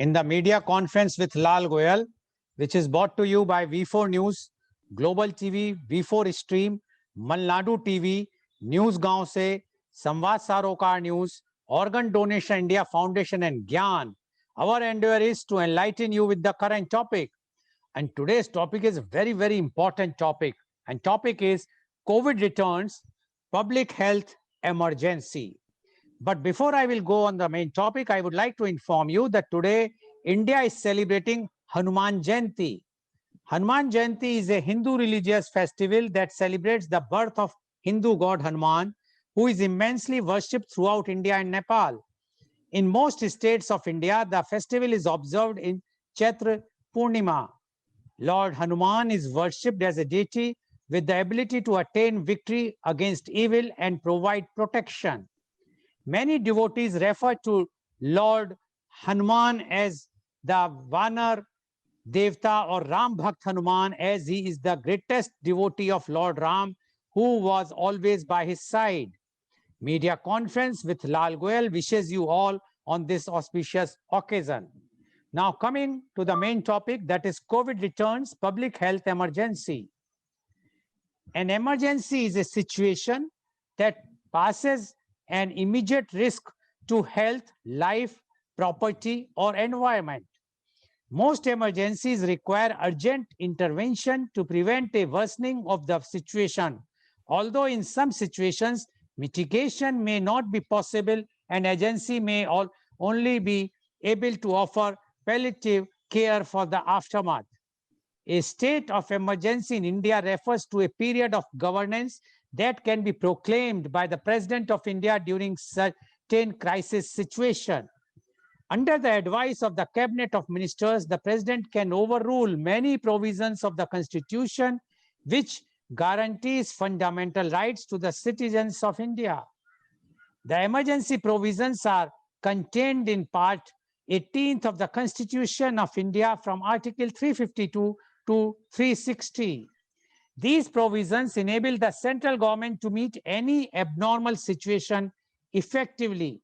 in the media conference with Lal Goyal, which is brought to you by V4 News, Global TV, V4 Stream, Malnadu TV, News Gaon Se, Samvad Sarokar News, Organ Donation India Foundation and Gyan. Our endeavor is to enlighten you with the current topic. And today's topic is a very, very important topic. And topic is COVID returns, public health emergency. But before I will go on the main topic, I would like to inform you that today India is celebrating Hanuman Jayanti. Hanuman Jayanti is a Hindu religious festival that celebrates the birth of Hindu god Hanuman, who is immensely worshipped throughout India and Nepal. In most states of India, the festival is observed in Chaitra Purnima. Lord Hanuman is worshipped as a deity with the ability to attain victory against evil and provide protection. Many devotees refer to Lord Hanuman as the Vanar Devta or Ram Bhakt Hanuman, as he is the greatest devotee of Lord Ram, who was always by his side. Media conference with Lal Goyal wishes you all on this auspicious occasion. Now coming to the main topic, that is COVID returns, public health emergency. An emergency is a situation that passes an immediate risk to health, life, property, or environment. Most emergencies require urgent intervention to prevent a worsening of the situation. Although in some situations, mitigation may not be possible, an agency may only be able to offer palliative care for the aftermath. A state of emergency in India refers to a period of governance that can be proclaimed by the President of India during certain crisis situation. Under the advice of the Cabinet of Ministers, the President can overrule many provisions of the Constitution which guarantees fundamental rights to the citizens of India. The emergency provisions are contained in Part 18th of the Constitution of India from Article 352 to 360. These provisions enable the central government to meet any abnormal situation effectively.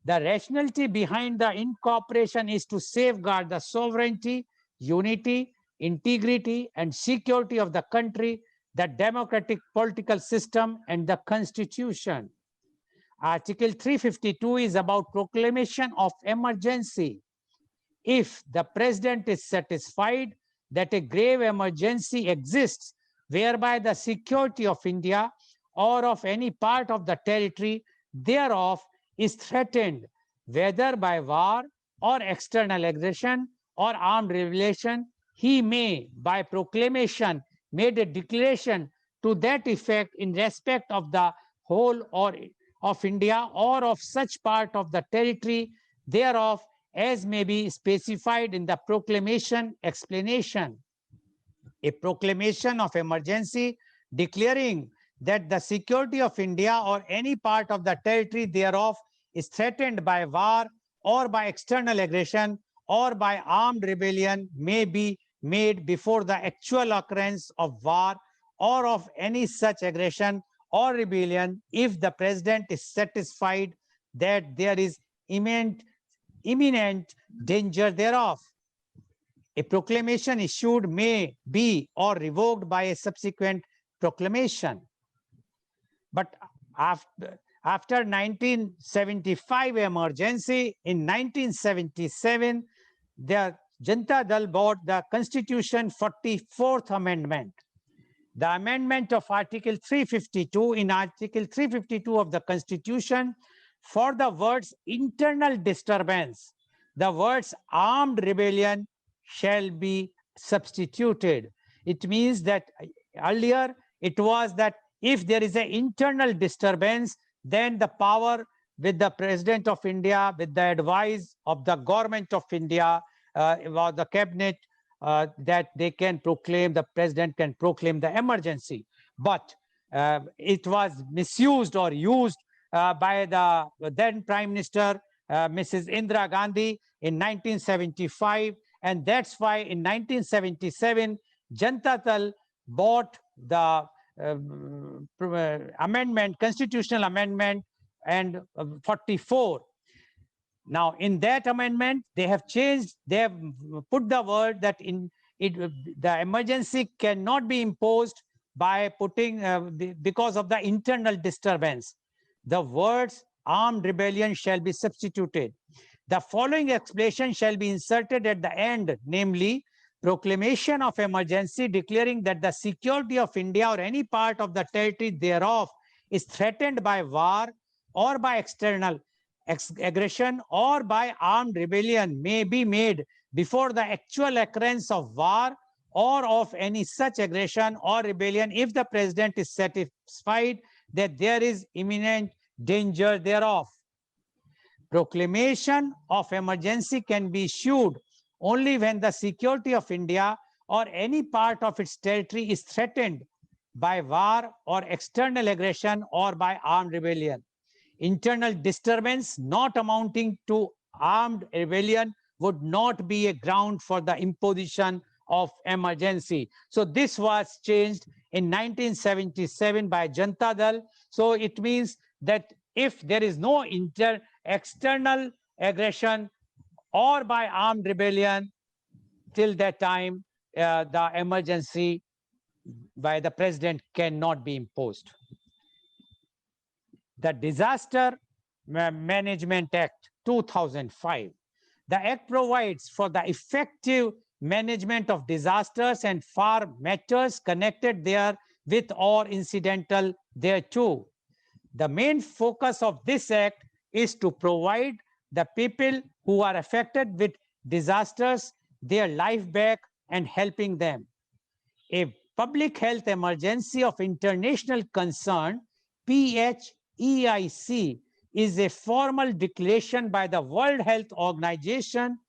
The rationality behind the incorporation is to safeguard the sovereignty, unity, integrity, and security of the country, the democratic political system, and the Constitution. Article 352 is about proclamation of emergency. If the President is satisfied that a grave emergency exists whereby the security of India or of any part of the territory thereof is threatened, whether by war or external aggression or armed rebellion, he may, by proclamation, make a declaration to that effect in respect of the whole or of India or of such part of the territory thereof as may be specified in the proclamation explanation. A proclamation of emergency declaring that the security of India or any part of the territory thereof is threatened by war or by external aggression or by armed rebellion may be made before the actual occurrence of war or of any such aggression or rebellion if the President is satisfied that there is imminent danger thereof. A proclamation issued may be or revoked by a subsequent proclamation. But after 1975 emergency, in 1977, the Janata Dal brought the Constitution 44th Amendment. The amendment of Article 352, in Article 352 of the Constitution, for the words internal disturbance, the words armed rebellion shall be substituted. It means that earlier it was that if there is an internal disturbance, then the power with the President of India, with the advice of the government of India, or the cabinet, that they can proclaim, the President can proclaim the emergency. But it was misused or used by the then Prime Minister, Mrs. Indira Gandhi in 1975. And that's why in 1977, Janata Dal bought the amendment, constitutional amendment and 44. Now, in that amendment, they have changed, they have put the word that the emergency cannot be imposed by putting, because of the internal disturbance. The words armed rebellion shall be substituted. The following explanation shall be inserted at the end, namely, proclamation of emergency declaring that the security of India or any part of the territory thereof is threatened by war or by external aggression or by armed rebellion may be made before the actual occurrence of war or of any such aggression or rebellion if the president is satisfied that there is imminent danger thereof. Proclamation of emergency can be issued only when the security of India or any part of its territory is threatened by war or external aggression or by armed rebellion. Internal disturbance not amounting to armed rebellion would not be a ground for the imposition of emergency. So this was changed in 1977 by Janata Dal. So it means that if there is no external aggression or by armed rebellion, till that time, the emergency by the president cannot be imposed. The Disaster Management Act 2005. The Act provides for the effective management of disasters and for matters connected there with or incidental thereto. The main focus of this Act is to provide the people who are affected with disasters their life back and helping them. A public health emergency of international concern, PHEIC, is a formal declaration by the World Health Organization,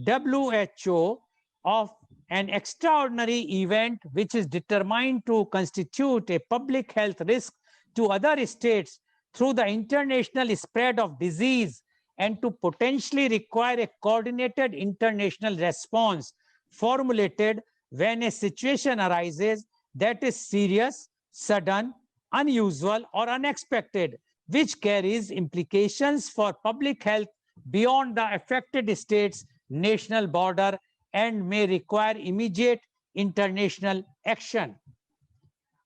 WHO, of an extraordinary event which is determined to constitute a public health risk to other states through the international spread of disease and to potentially require a coordinated international response formulated when a situation arises that is serious, sudden, unusual, or unexpected, which carries implications for public health beyond the affected state's national border and may require immediate international action.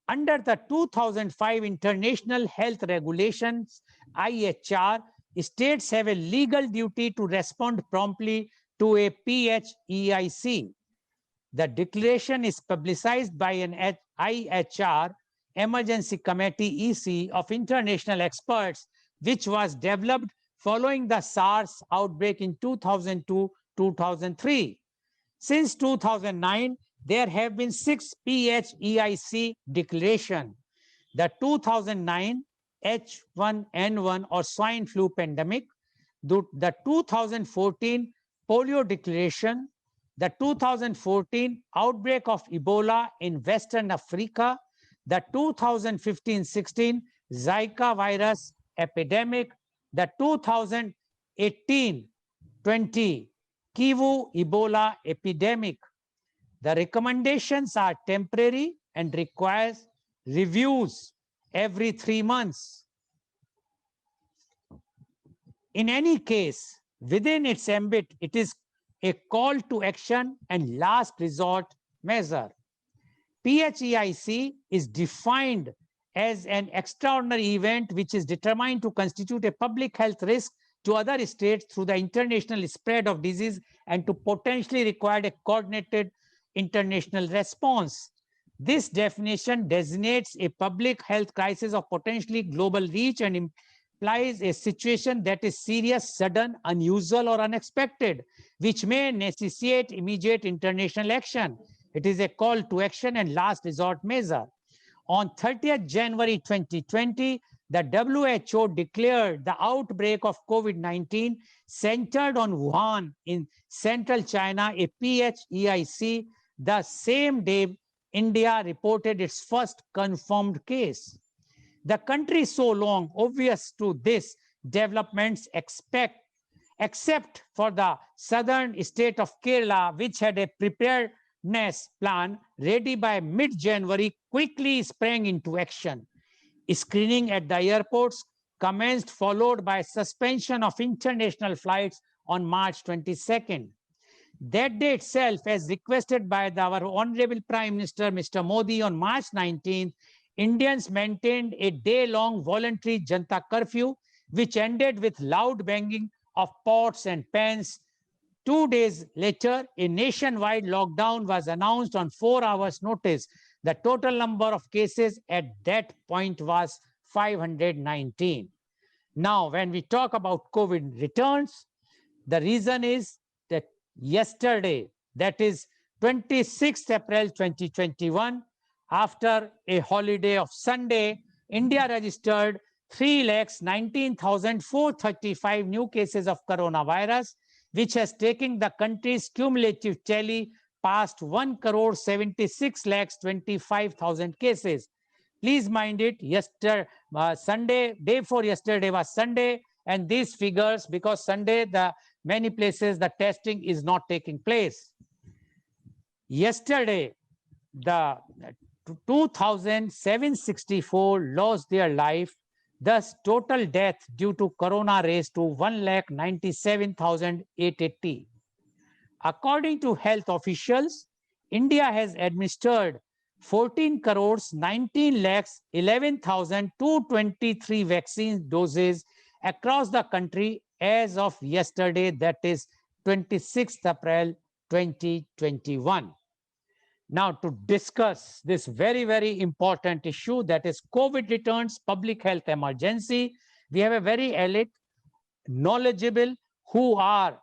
Under the 2005 International Health Regulations, IHR, states have a legal duty to respond promptly to a PHEIC. The declaration is publicized by an IHR Emergency Committee EC of international experts, which was developed following the SARS outbreak in 2002-2003. Since 2009, there have been 6 PHEIC declarations. The 2009 H1N1 or swine flu pandemic, the 2014 polio declaration, the 2014 outbreak of Ebola in Western Africa, the 2015-16 Zika virus epidemic, the 2018-20 Kivu Ebola epidemic. The recommendations are temporary and requires reviews every 3 months. In any case, within its ambit, it is a call to action and last resort measure. PHEIC is defined as an extraordinary event which is determined to constitute a public health risk to other states through the international spread of disease and to potentially require a coordinated international response. This definition designates a public health crisis of potentially global reach and implies a situation that is serious, sudden, unusual, or unexpected, which may necessitate immediate international action. It is a call to action and last resort measure. On 30th January 2020, the WHO declared the outbreak of COVID-19 centered on Wuhan in central China a PHEIC. The same day, India reported its first confirmed case. The country so long obvious to this developments except for the southern state of Kerala, which had a preparedness plan ready by mid-January, quickly sprang into action. Screening at the airports, commenced, followed by suspension of international flights on March 22nd. That day itself, as requested by our Honorable Prime Minister, Mr. Modi, on March 19th, Indians maintained a day-long voluntary Janta curfew, which ended with loud banging of pots and pans. 2 days later, a nationwide lockdown was announced on 4 hours' notice. The total number of cases at that point was 519. Now, when we talk about COVID returns, the reason is that yesterday, that is 26th April 2021, after a holiday of Sunday, India registered 3,19,435 new cases of coronavirus, which has taken the country's cumulative tally past 1,76,25,000 cases. Please mind it, Sunday, day before yesterday was Sunday, and these figures, because Sunday, many places the testing is not taking place. Yesterday, the 2,764 lost their life. Thus, total death due to corona raised to 1,97,880. According to health officials, India has administered 14 crores 19 lakhs 11,223 vaccine doses across the country as of yesterday, that is 26th April 2021. Now, to discuss this very, very important issue, that is COVID returns, public health emergency, we have a very elite, knowledgeable, who are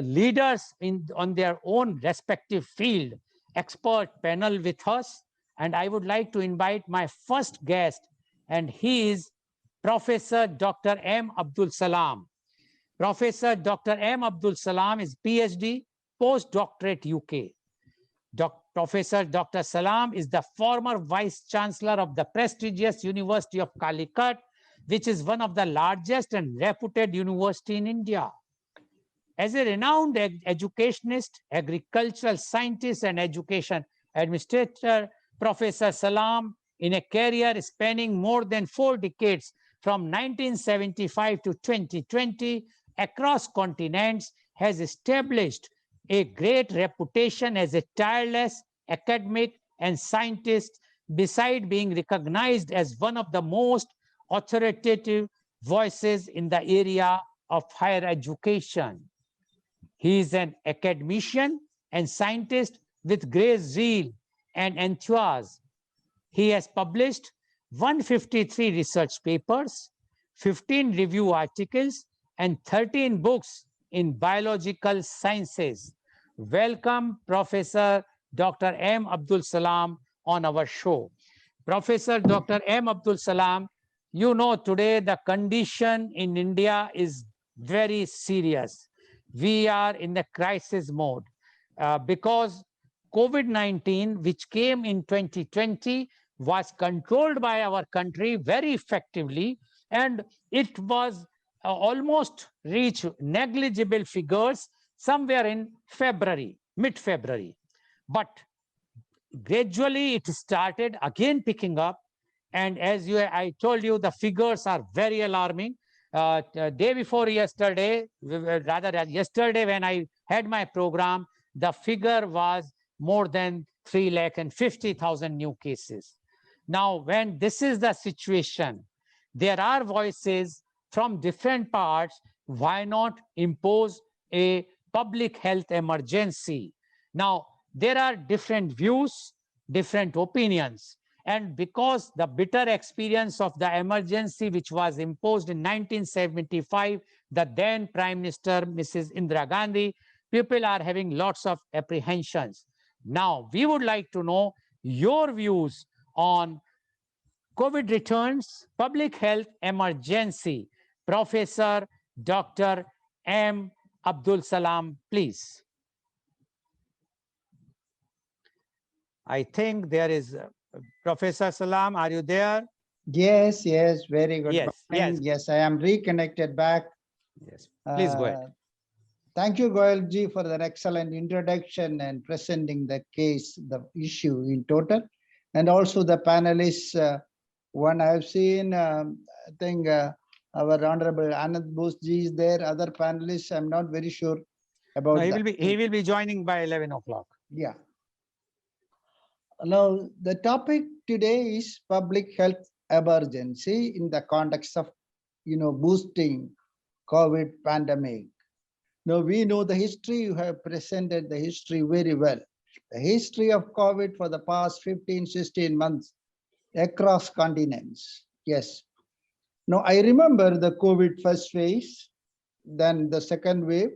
leaders on their own respective field, expert panel with us. And I would like to invite my first guest, and he is Professor Dr. M. Abdul Salam. Professor Dr. M. Abdul Salam is PhD, postdoctorate UK. Professor Dr. Salam is the former Vice Chancellor of the prestigious University of Calicut, which is one of the largest and reputed university in India. As a renowned educationist, agricultural scientist, and education administrator, Professor Salam, in a career spanning more than 4 decades, from 1975 to 2020, across continents, has established a great reputation as a tireless academic and scientist, beside being recognized as one of the most authoritative voices in the area of higher education. He is an academician and scientist with great zeal and enthusiasm. He has published 153 research papers, 15 review articles, and 13 books in biological sciences. Welcome, Professor Dr. M. Abdul Salam, on our show. Professor Dr. M. Abdul Salam, you know today the condition in India is very serious. We are in the crisis mode because COVID-19, which came in 2020, was controlled by our country very effectively, and it was almost reached negligible figures somewhere in February, mid-February. But gradually it started again picking up. And as I told you, the figures are very alarming. Day before yesterday, rather yesterday when I had my program, the figure was more than 3,50,000 new cases. Now, when this is the situation, there are voices from different parts, why not impose a public health emergency? Now, there are different views, different opinions. And because the bitter experience of the emergency which was imposed in 1975, the then Prime Minister, Mrs. Indira Gandhi, people are having lots of apprehensions. Now, we would like to know your views on COVID returns, public health emergency. Professor Dr. M. Abdul Salam, please. I think there is Professor Salam, are you there? Yes, yes, very good. Yes, yes. Yes, I am reconnected back. Yes, please go ahead. Thank you, Goyal ji, for an excellent introduction and presenting the case, the issue in total. And also the panelists, one I've seen, I think Our Honorable Anand Bose-ji is there, other panelists, I'm not very sure about No, that. he will be joining by 11 o'clock. Yeah. Now, the topic today is public health emergency in the context of, boosting COVID pandemic. Now, we know the history, you have presented the history very well. The history of COVID for the past 15, 16 months across continents. Yes. Now, I remember the COVID first phase, then the second wave,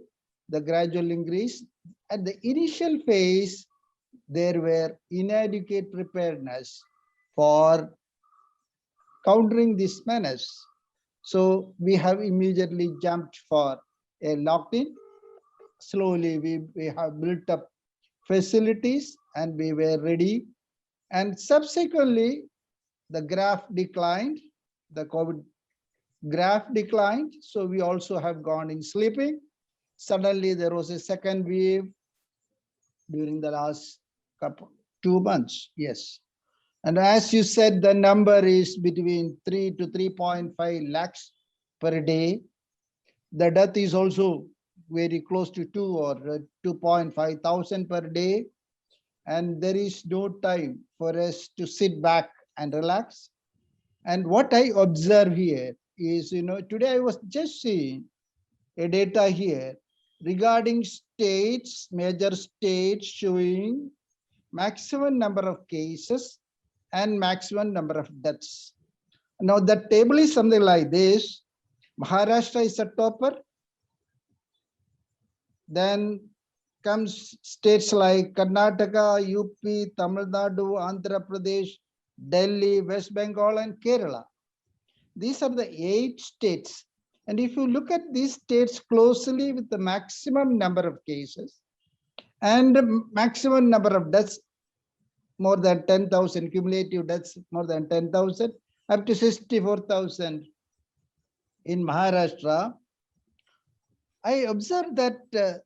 the gradual increase. At the initial phase, there were inadequate preparedness for countering this menace. So we have immediately jumped for a lockdown. Slowly we have built up facilities and we were ready. And subsequently, the graph declined, the COVID graph declined. So we also have gone in sleeping. Suddenly there was a second wave during the last 2 months. Yes. And as you said, the number is between 3 to 3.5 lakhs per day. The death is also very close to 2 or 2.5 thousand per day. And there is no time for us to sit back and relax. And what I observe here is, today I was just seeing a data here regarding states, major states showing maximum number of cases and maximum number of deaths. Now the table is something like this. Maharashtra is a topper. Then comes states like Karnataka, UP, Tamil Nadu, Andhra Pradesh, Delhi, West Bengal, and Kerala. These are the 8 states. And if you look at these states closely with the maximum number of cases and maximum number of deaths, more than 10,000, cumulative deaths more than 10,000, up to 64,000 in Maharashtra, I observed that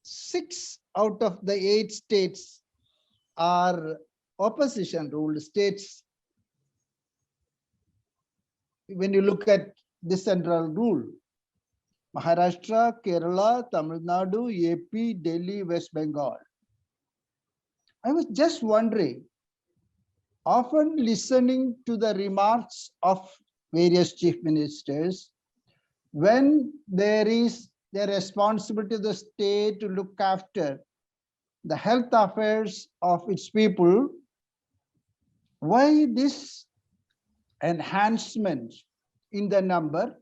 6 out of the 8 states are opposition ruled states. When you look at the central rule, Maharashtra, Kerala, Tamil Nadu, AP, Delhi, West Bengal. I was just wondering, often listening to the remarks of various chief ministers, when there is the responsibility of the state to look after the health affairs of its people, why this enhancement in the number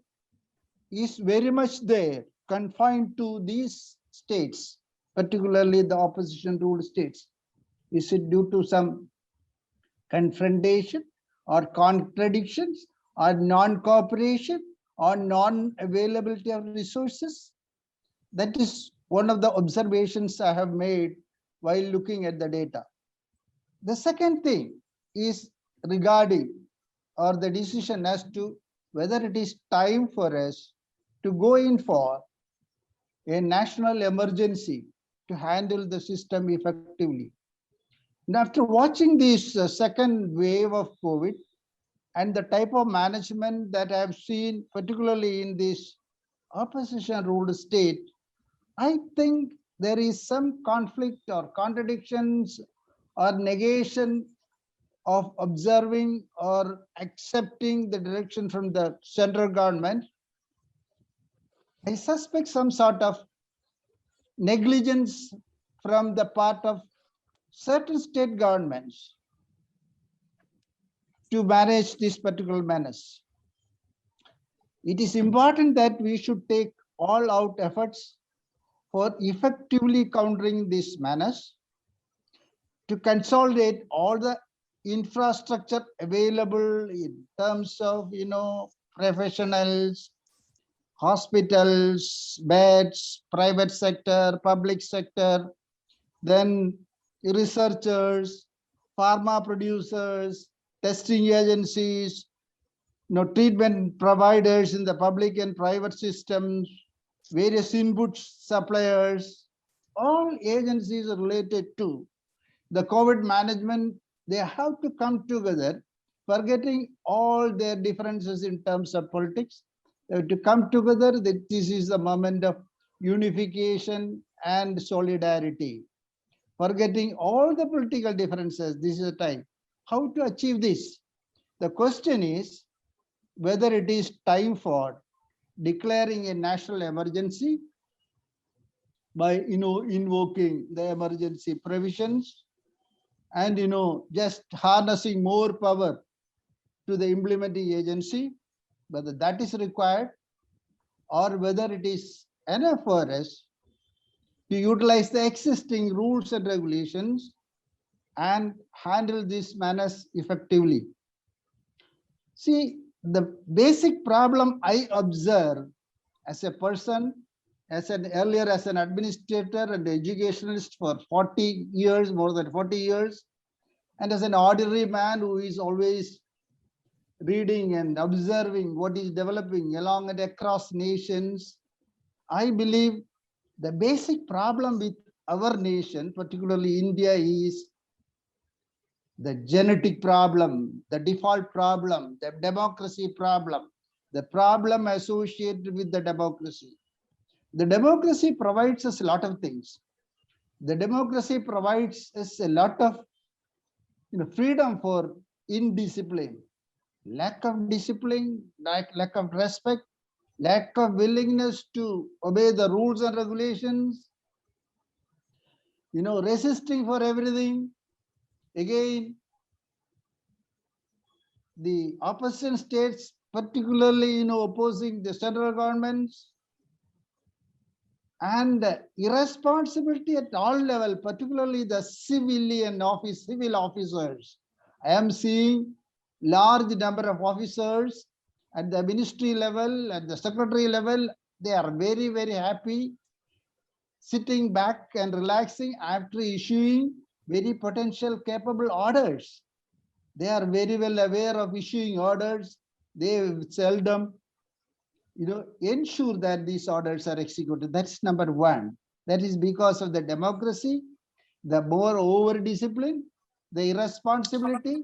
is very much there, confined to these states, particularly the opposition ruled states? Is it due to some confrontation or contradictions or non-cooperation or non-availability of resources? That is one of the observations I have made while looking at the data. The second thing is regarding or the decision as to whether it is time for us to go in for a national emergency to handle the system effectively. And after watching this second wave of COVID and the type of management that I have seen, particularly in this opposition ruled state, I think there is some conflict or contradictions or negation of observing or accepting the direction from the central government. I suspect some sort of negligence from the part of certain state governments to manage this particular menace. It is important that we should take all out efforts for effectively countering this menace, to consolidate all the infrastructure available in terms of, professionals, hospitals, beds, private sector, public sector, then researchers, pharma producers, testing agencies, treatment providers in the public and private systems, various input suppliers, all agencies related to the COVID management, they have to come together forgetting all their differences in terms of politics, they have to come together. That this is the moment of unification and solidarity. Forgetting all the political differences, this is the time. How to achieve this? The question is whether it is time for declaring a national emergency by invoking the emergency provisions and just harnessing more power to the implementing agency, whether that is required or whether it is enough for us to utilize the existing rules and regulations and handle these matters effectively. See, the basic problem I observe as a person, as an administrator and educationalist for 40 years, more than 40 years, and as an ordinary man who is always reading and observing what is developing along and across nations, I believe the basic problem with our nation, particularly India, is the genetic problem, the default problem, the democracy problem, the problem associated with the democracy. The democracy provides us a lot of things. The democracy provides us a lot of freedom for indiscipline, lack of discipline, lack of respect, lack of willingness to obey the rules and regulations, resisting for everything. Again, the opposition states, particularly, opposing the central governments, and irresponsibility at all level, particularly the civil officers. I am seeing large number of officers at the ministry level, at the secretary level. They are very, very happy, sitting back and relaxing after issuing very potential capable orders. They are very well aware of issuing orders. They seldom ensure that these orders are executed. That's number one. That is because of the democracy, the more over discipline, the irresponsibility,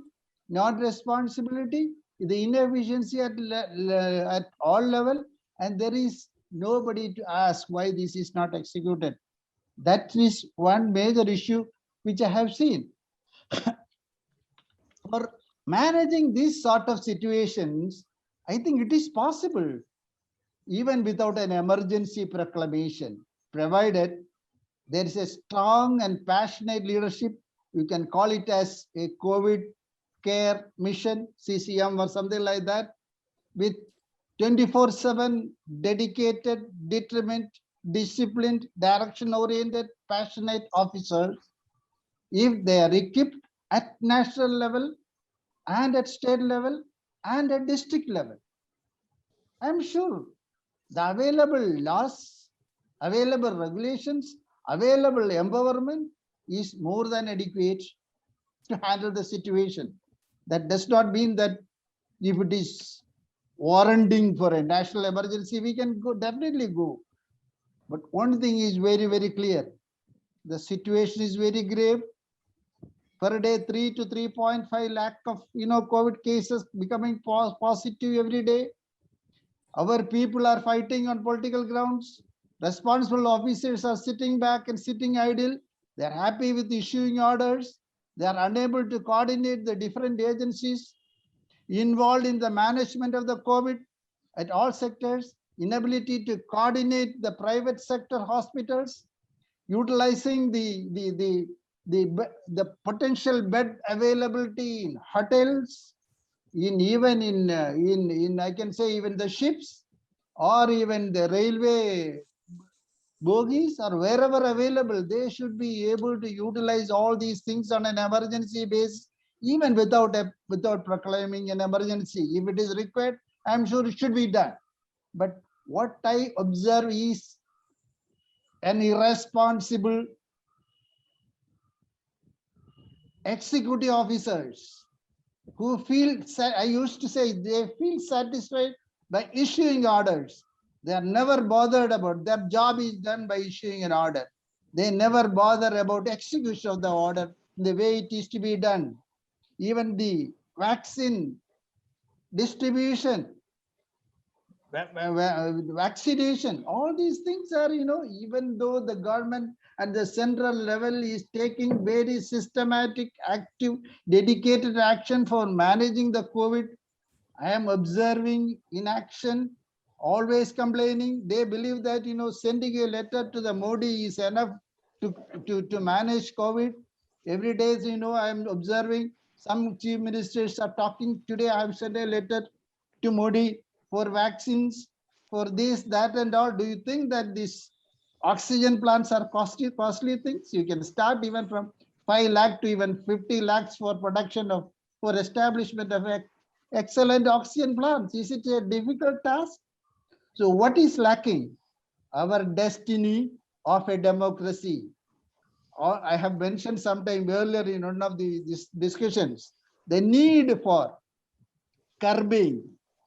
non-responsibility, the inefficiency at all level, and there is nobody to ask why this is not executed. That is one major issue which I have seen. For managing these sort of situations, I think it is possible even without an emergency proclamation, provided there is a strong and passionate leadership. You can call it as a COVID care mission, CCM or something like that, with 24/7 dedicated, determined, disciplined, direction-oriented, passionate officers. If they are equipped at national level and at state level and at district level, I'm sure the available laws, available regulations, available empowerment is more than adequate to handle the situation. That does not mean that if it is warranting for a national emergency, we can definitely go. But one thing is very, very clear. The situation is very grave. Per day, 3 to 3.5 lakh of COVID cases becoming positive every day. Our people are fighting on political grounds. Responsible officers are sitting back and sitting idle. They are happy with issuing orders. They are unable to coordinate the different agencies involved in the management of the COVID at all sectors, inability to coordinate the private sector hospitals, utilizing the potential bed availability in hotels, in I can say even the ships or even the railway bogies or wherever available. They should be able to utilize all these things on an emergency basis, even without proclaiming an emergency. If it is required, I'm sure it should be done. But what I observe is an irresponsible executive officers who feel, I used to say, they feel satisfied by issuing orders. They are never bothered about, their job is done by issuing an order. They never bother about execution of the order the way it is to be done. Even the vaccine distribution, vaccination, all these things are, even though the government at the central level is taking very systematic, active, dedicated action for managing the COVID, I am observing inaction, always complaining. They believe that, sending a letter to the Modi is enough to manage COVID. Every day, I am observing some chief ministers are talking. Today, I have sent a letter to Modi for vaccines, for this, that, and all. Do you think that these oxygen plants are costly things? You can start even from 5 lakh to even 50 lakhs for production of, for establishment of excellent oxygen plants. Is it a difficult task? So what is lacking? Our destiny of a democracy. Or I have mentioned sometime earlier in one of these discussions, the need for curbing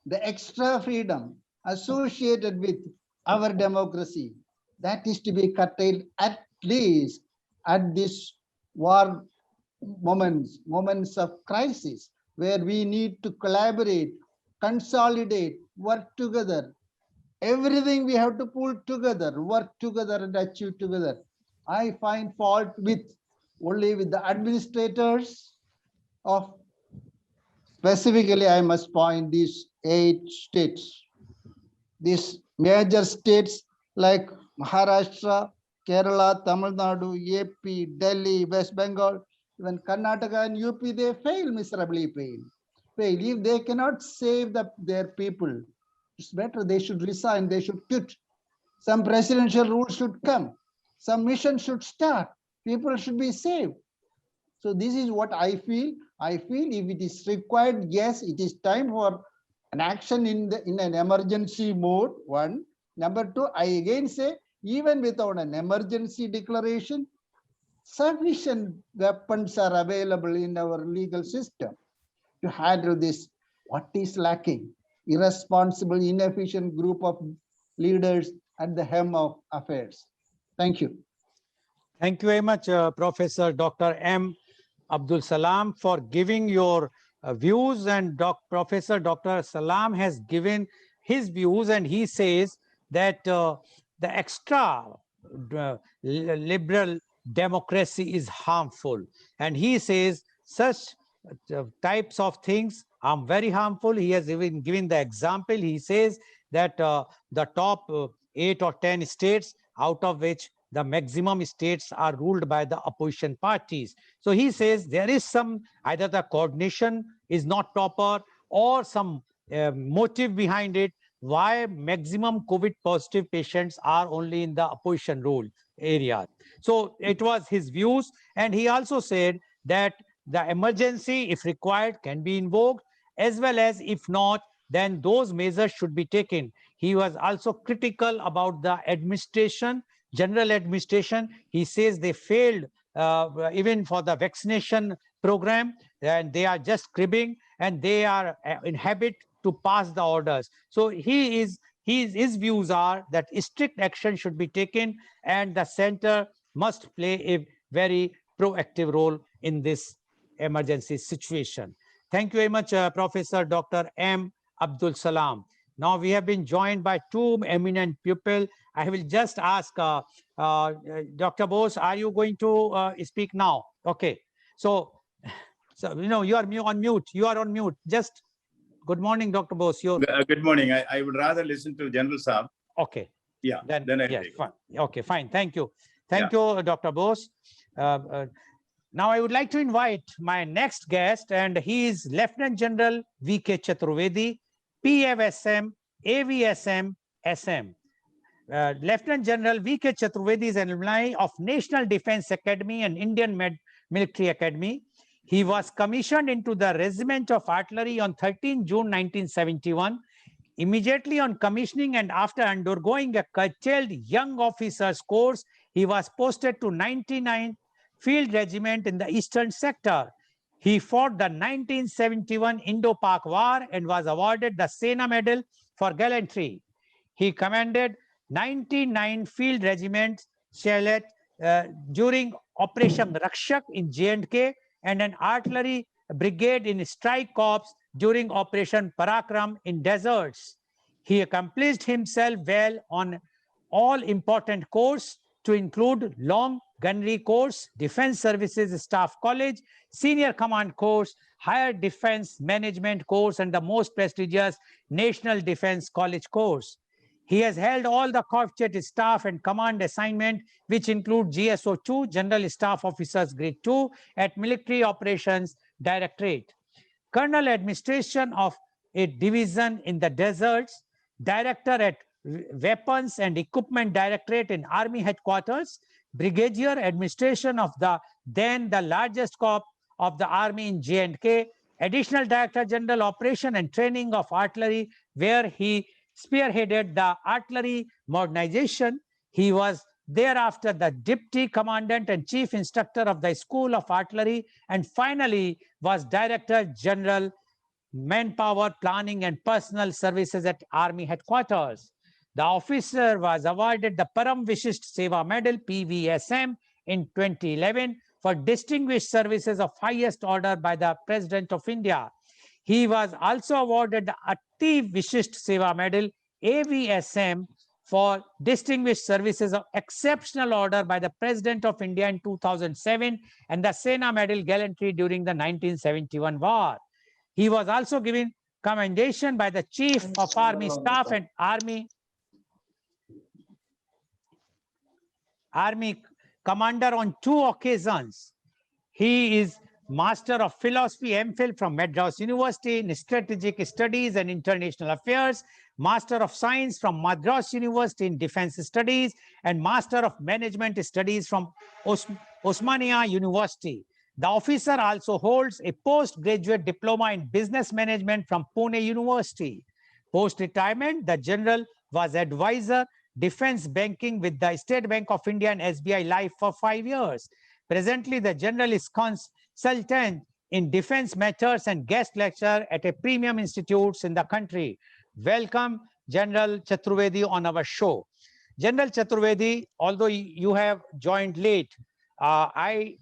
the extra freedom associated with our democracy, that is to be curtailed at least at this war moments of crisis, where we need to collaborate, consolidate, work together. Everything we have to pull together, work together and achieve together. I find fault with only with the administrators of, specifically I must point these 8 states. These major states like Maharashtra, Kerala, Tamil Nadu, AP, Delhi, West Bengal, even Karnataka and UP, they fail, miserably fail. If they cannot save their people, it's better they should resign, they should quit. Some presidential rules should come. Some mission should start. People should be saved. So this is what I feel. I feel if it is required, yes, it is time for an action in an emergency mode, one. Number two, I again say, even without an emergency declaration, sufficient weapons are available in our legal system to handle this. What is lacking? Irresponsible, inefficient group of leaders at the helm of affairs. Thank you. Thank you very much, Professor Dr. M. Abdul Salam, for giving your views, and Professor Dr. Salam has given his views, and he says that the extra liberal democracy is harmful, and he says such types of things are very harmful. He has even given the example. He says that the top 8 or 10 states, out of which the maximum states are ruled by the opposition parties. So he says there is some, either the coordination is not proper or some motive behind it, why maximum COVID positive patients are only in the opposition rule area. So it was his views. And he also said that the emergency, if required, can be invoked, as well as if not, then those measures should be taken. He was also critical about the administration, general administration. He says they failed even for the vaccination program, and they are just cribbing, and they are in habit to pass the orders. So his views are that strict action should be taken, and the center must play a very proactive role in this emergency situation. Thank you very much, Professor Dr. M. Abdul Salam. Now we have been joined by 2 eminent people. I will just ask Dr. Bose, are you going to speak now? Okay. So you are on mute. You are on mute. Just good morning, Dr. Bose. Good morning. I would rather listen to General Saab. Okay. Yeah. Then I yes, take. fine. Okay, fine. Thank you. Thank you, Dr. Bose. Now I would like to invite my next guest, and he is Lieutenant General V.K. Chaturvedi, PFSM, AVSM, SM. Lieutenant General V.K. Chaturvedi is an alumni of National Defense Academy and Indian Military Academy. He was commissioned into the Regiment of Artillery on 13 June 1971. Immediately on commissioning and after undergoing a curtailed young officers course, he was posted to 99th Field Regiment in the Eastern Sector. He fought the 1971 Indo-Pak War and was awarded the Sena Medal for gallantry. He commanded 99 Field Regiment Charlotte during Operation Rakshak in J&K, and an artillery brigade in strike corps during Operation Parakram in deserts. He accomplished himself well on all important courses to include long gunnery course, Defense Services Staff College, Senior Command course, Higher Defense Management course, and the most prestigious National Defense College course. He has held all the corporate staff and command assignment, which include GSO-2, General Staff Officers Grade 2 at Military Operations Directorate, Colonel Administration of a division in the deserts, Director at Weapons and Equipment Directorate in Army Headquarters, Brigadier Administration of the then the largest corps of the Army in J&K, Additional Director General Operation and Training of Artillery, where he spearheaded the artillery modernization. He was thereafter the Deputy Commandant and Chief Instructor of the School of Artillery, and finally was Director General Manpower Planning and Personnel Services at Army Headquarters. The officer was awarded the Param Vishisht Seva Medal PVSM in 2011 for distinguished services of highest order by the President of India. He was also awarded the Ati Vishisht Seva Medal AVSM for distinguished services of exceptional order by the President of India in 2007 and the Sena Medal Gallantry during the 1971 war. He was also given commendation by the Chief of Army Staff and Army Commander on 2 occasions. He is Master of Philosophy MPhil from Madras University in Strategic Studies and International Affairs, Master of Science from Madras University in Defense Studies, and Master of Management Studies from Osmania University. The officer also holds a postgraduate diploma in business management from Pune University. Post-retirement, the general was advisor defense banking with the State Bank of India and SBI Life for 5 years. Presently, the general is consultant in defense matters and guest lecturer at a premium institutes in the country. Welcome, General Chaturvedi, on our show. General Chaturvedi, although you have joined late, I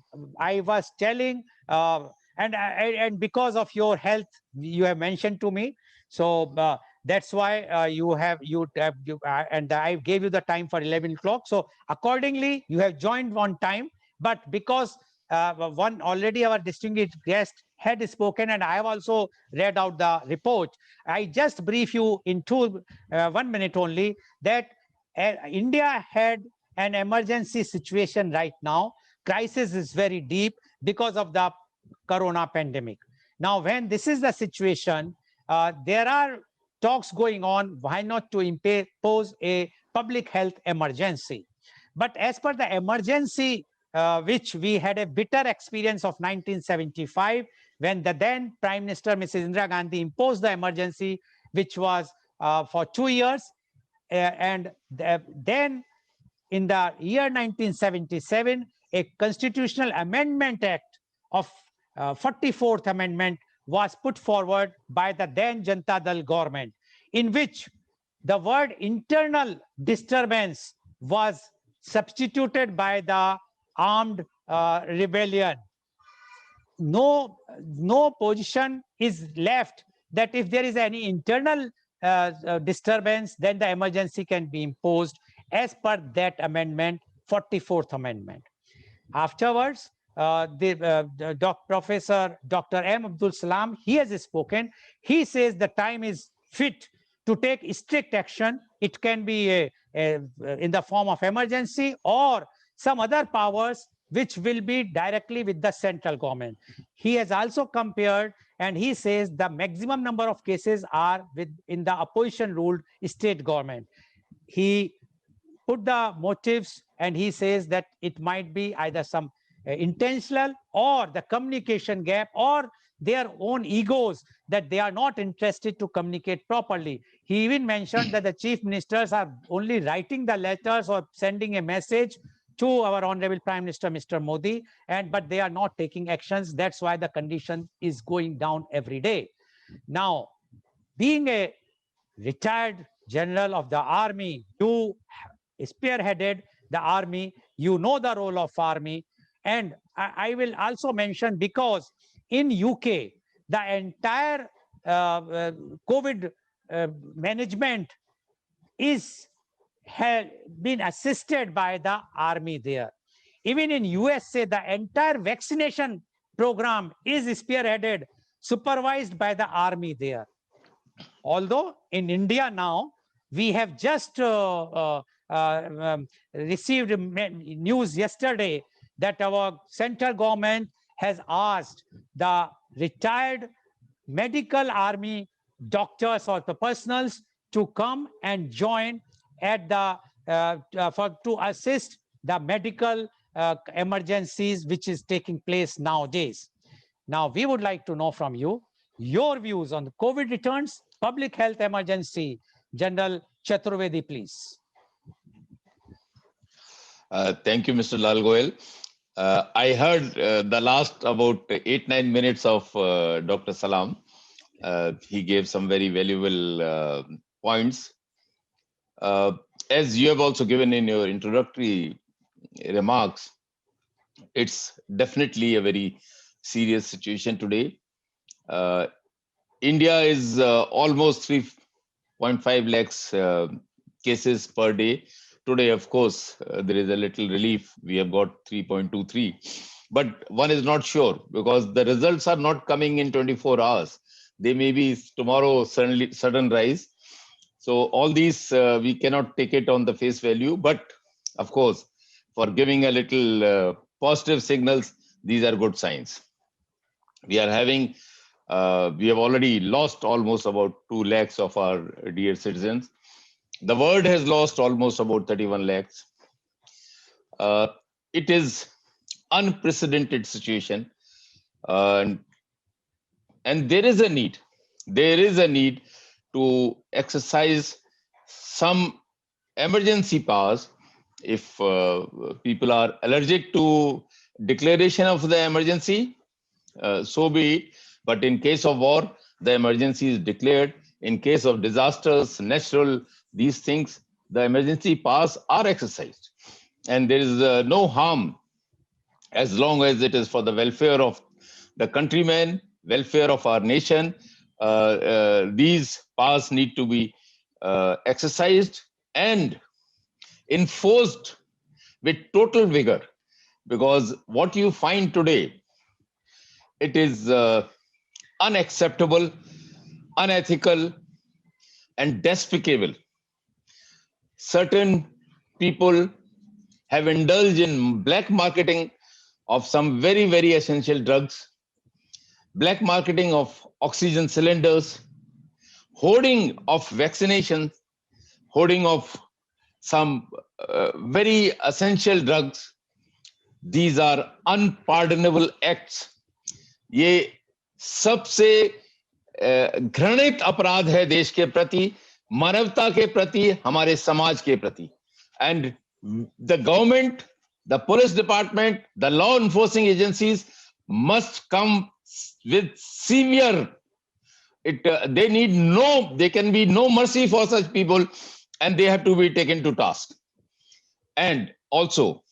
was telling, and because of your health, you have mentioned to me. So that's why and I gave you the time for 11 o'clock. So accordingly, you have joined on time. But because already our distinguished guest had spoken, and I have also read out the report, I just brief you in 1 minute only that India had an emergency situation right now. Crisis is very deep because of the corona pandemic. Now, when this is the situation, there are talks going on, why not to impose a public health emergency. But as per the emergency, which we had a bitter experience of 1975, when the then Prime Minister, Mrs. Indira Gandhi, imposed the emergency, which was for 2 years. And then in the year 1977, a Constitutional Amendment Act of 44th Amendment was put forward by the then Janata Dal government, in which the word internal disturbance was substituted by the armed rebellion. No position is left that if there is any internal disturbance, then the emergency can be imposed as per that amendment, 44th Amendment. Afterwards, Professor Dr. M. Abdul Salam, he has spoken. He says the time is fit to take strict action. It can be in the form of emergency or some other powers which will be directly with the central government. He has also compared, and he says the maximum number of cases are in the opposition ruled state government. He put the motives, and he says that it might be either some intentional or the communication gap or their own egos, that they are not interested to communicate properly. He even mentioned that the chief ministers are only writing the letters or sending a message to our Honorable Prime Minister, Mr. Modi, but they are not taking actions. That's why the condition is going down every day. Now, being a retired general of the army, you spearheaded the army, you know the role of army. And I will also mention, because in UK, the entire COVID management has been assisted by the army there. Even in USA, the entire vaccination program is spearheaded, supervised by the army there. Although in India now, we have just received news yesterday that our central government has asked the retired medical army doctors or the personals to come and join at the to assist the medical emergencies which is taking place nowadays. Now, we would like to know from you your views on the COVID returns, public health emergency. General Chaturvedi, please. Thank you, Mr. Lal Goyal. I heard the last about 8-9 minutes of Dr. Salam. He gave some very valuable points. As you have also given in your introductory remarks, it's definitely a very serious situation today. India is almost 3.5 lakhs cases per day. Today, of course, there is a little relief. We have got 3.23, but one is not sure because the results are not coming in 24 hours. They may be tomorrow sudden rise. So all these, we cannot take it on the face value, but of course, for giving a little positive signals, these are good signs. We are having, we have already lost almost about 2 lakhs of our dear citizens. The world has lost almost about 31 lakhs. It is unprecedented situation. And there is a need to exercise some emergency powers. If people are allergic to declaration of the emergency, so be it. But in case of war, the emergency is declared. In case of disasters, natural, these things, the emergency powers are exercised. And there is no harm as long as it is for the welfare of the countrymen, welfare of our nation. These powers need to be exercised and enforced with total vigor, because what you find today, it is unacceptable, unethical, and despicable. Certain people have indulged in black marketing of some very, very essential drugs, black marketing of oxygen cylinders, hoarding of vaccinations, hoarding of some very essential drugs. These are unpardonable acts. ये सबसे घृणित अपराध है देश के प्रति, मानवता के प्रति, हमारे समाज के प्रति. And the government, the police department, the law enforcing agencies must come with severe. There can be no mercy for such people, and they have to be taken to task. And also,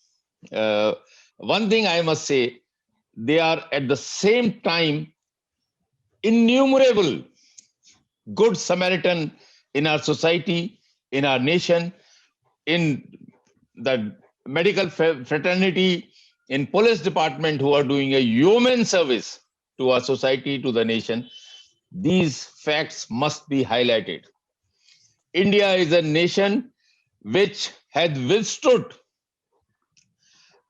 one thing I must say, they are at the same time innumerable good Samaritan in our society, in our nation, in the medical fraternity, in police department, who are doing a yeoman service to our society, to the nation. These facts must be highlighted. India is a nation which had withstood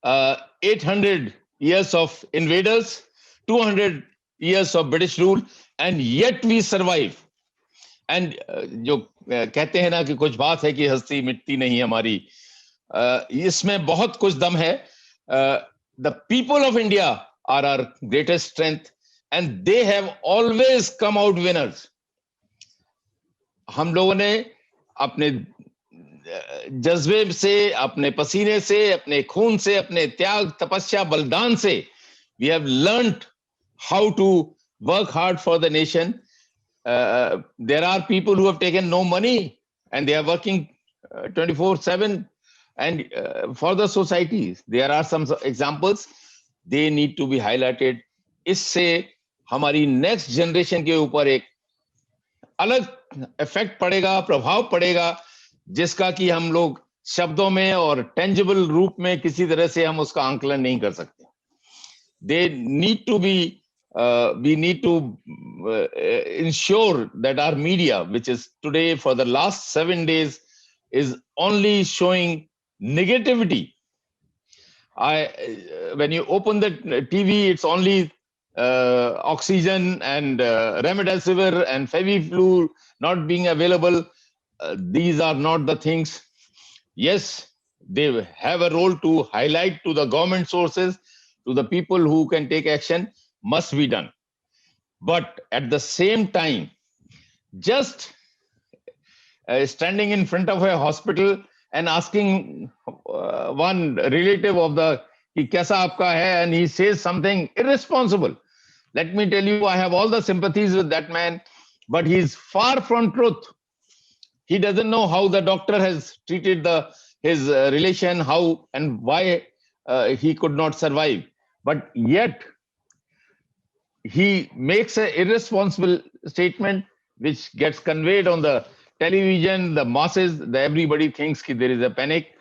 800 years of invaders, 200 years of British rule, and yet we survive. And जो कहते हैं ना कि कुछ बात है कि हस्ती मिटती नहीं हमारी, इसमें बहुत कुछ दम है. The people of India are our greatest strength, and they have always come out winners. हम लोगों ने अपने जज्बे से, अपने पसीने से, अपने खून से, अपने त्याग, तपस्या, बलिदान से, we have learned how to work hard for the nation. There are people who have taken no money and they are working 24/7 and for the societies. There are some examples, they need to be highlighted. इससे हमारी next generation के ऊपर एक अलग effect पड़ेगा, प्रभाव पड़ेगा, जिसका कि हम लोग शब्दों में और टेंजिबल रूप में किसी तरह से हम उसका आंकलन नहीं कर सकते. They need to be, we need to ensure that our media, which is today for the last 7 days, is only showing negativity. When you open the TV, it's only oxygen and remdesivir and Feviflu not being available. These are not the things. Yes, they have a role to highlight to the government sources, to the people who can take action, must be done. But at the same time, just standing in front of a hospital and asking one relative of the कि कैसा आपका है, and he says something irresponsible. Let me tell you, I have all the sympathies with that man, but he is far from truth. He doesn't know how the doctor has treated his relation, how and why he could not survive. But yet, he makes an irresponsible statement which gets conveyed on the television, the masses, everybody thinks that there is a panic.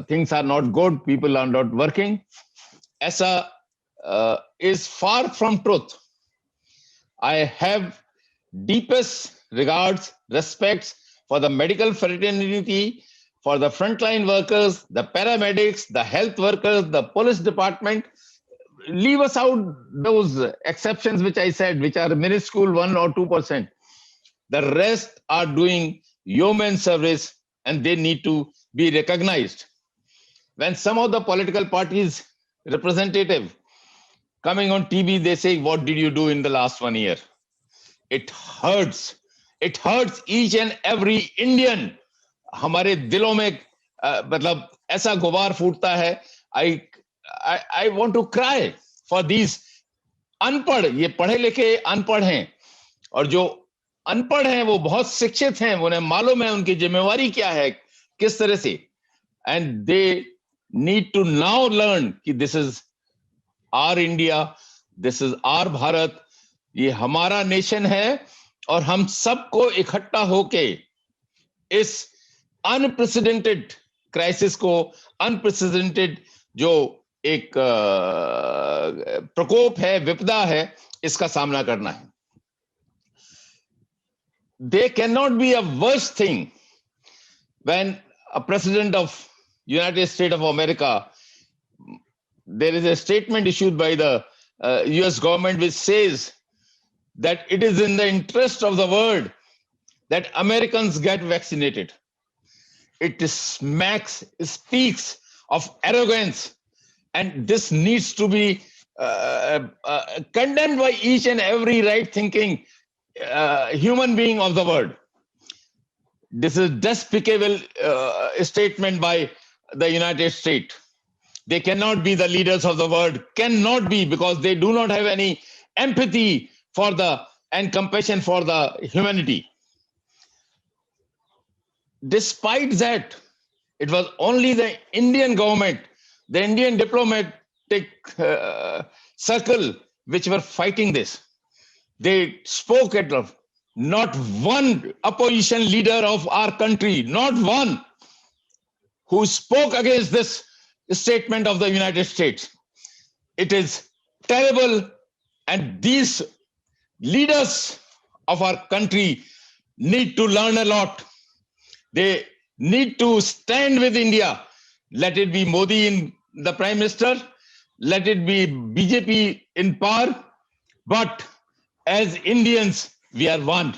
Things are not good, people are not working. Aisa is far from truth. I have deepest regards, respects for the medical fraternity, for the frontline workers, the paramedics, the health workers, the police department. Leave us out those exceptions which I said, which are minuscule 1 or 2%. The rest are doing yeoman service and they need to be recognized. When some of the political parties representative coming on TV, they say, what did you do in the last 1 year? It hurts. It hurts each and every Indian. हमारे दिलों में मतलब ऐसा गुबार फूटता है. I want to cry for these अनपढ़, ये पढ़े लिखे अनपढ़ हैं, और जो अनपढ़ हैं वो बहुत शिक्षित हैं, उन्हें मालूम है उनकी जिम्मेवारी क्या है, किस तरह से, and they need to now learn कि this is our India, this is our Bharat, ये हमारा नेशन है, और हम सबको इकट्ठा होके इस अनप्रेसिडेंटेड क्राइसिस को, अनप्रेसिडेंटेड जो एक प्रकोप है, विपदा है, इसका सामना करना है. There cannot be a worse thing when a president of United States of America, there is a statement issued by the US government which says that it is in the interest of the world that Americans get vaccinated. It speaks of arrogance, and this needs to be condemned by each and every right-thinking human being of the world. This is despicable statement by the United States. They cannot be the leaders of the world, cannot be, because they do not have any empathy for and compassion for the humanity. Despite that, it was only the Indian government, the Indian diplomatic circle, which were fighting this. They spoke at love. Not one opposition leader of our country, not one, who spoke against this statement of the United States. It is terrible, and these leaders of our country need to learn a lot. They need to stand with India. Let it be Modi in the Prime Minister, let it be BJP in power, but as Indians, we are one.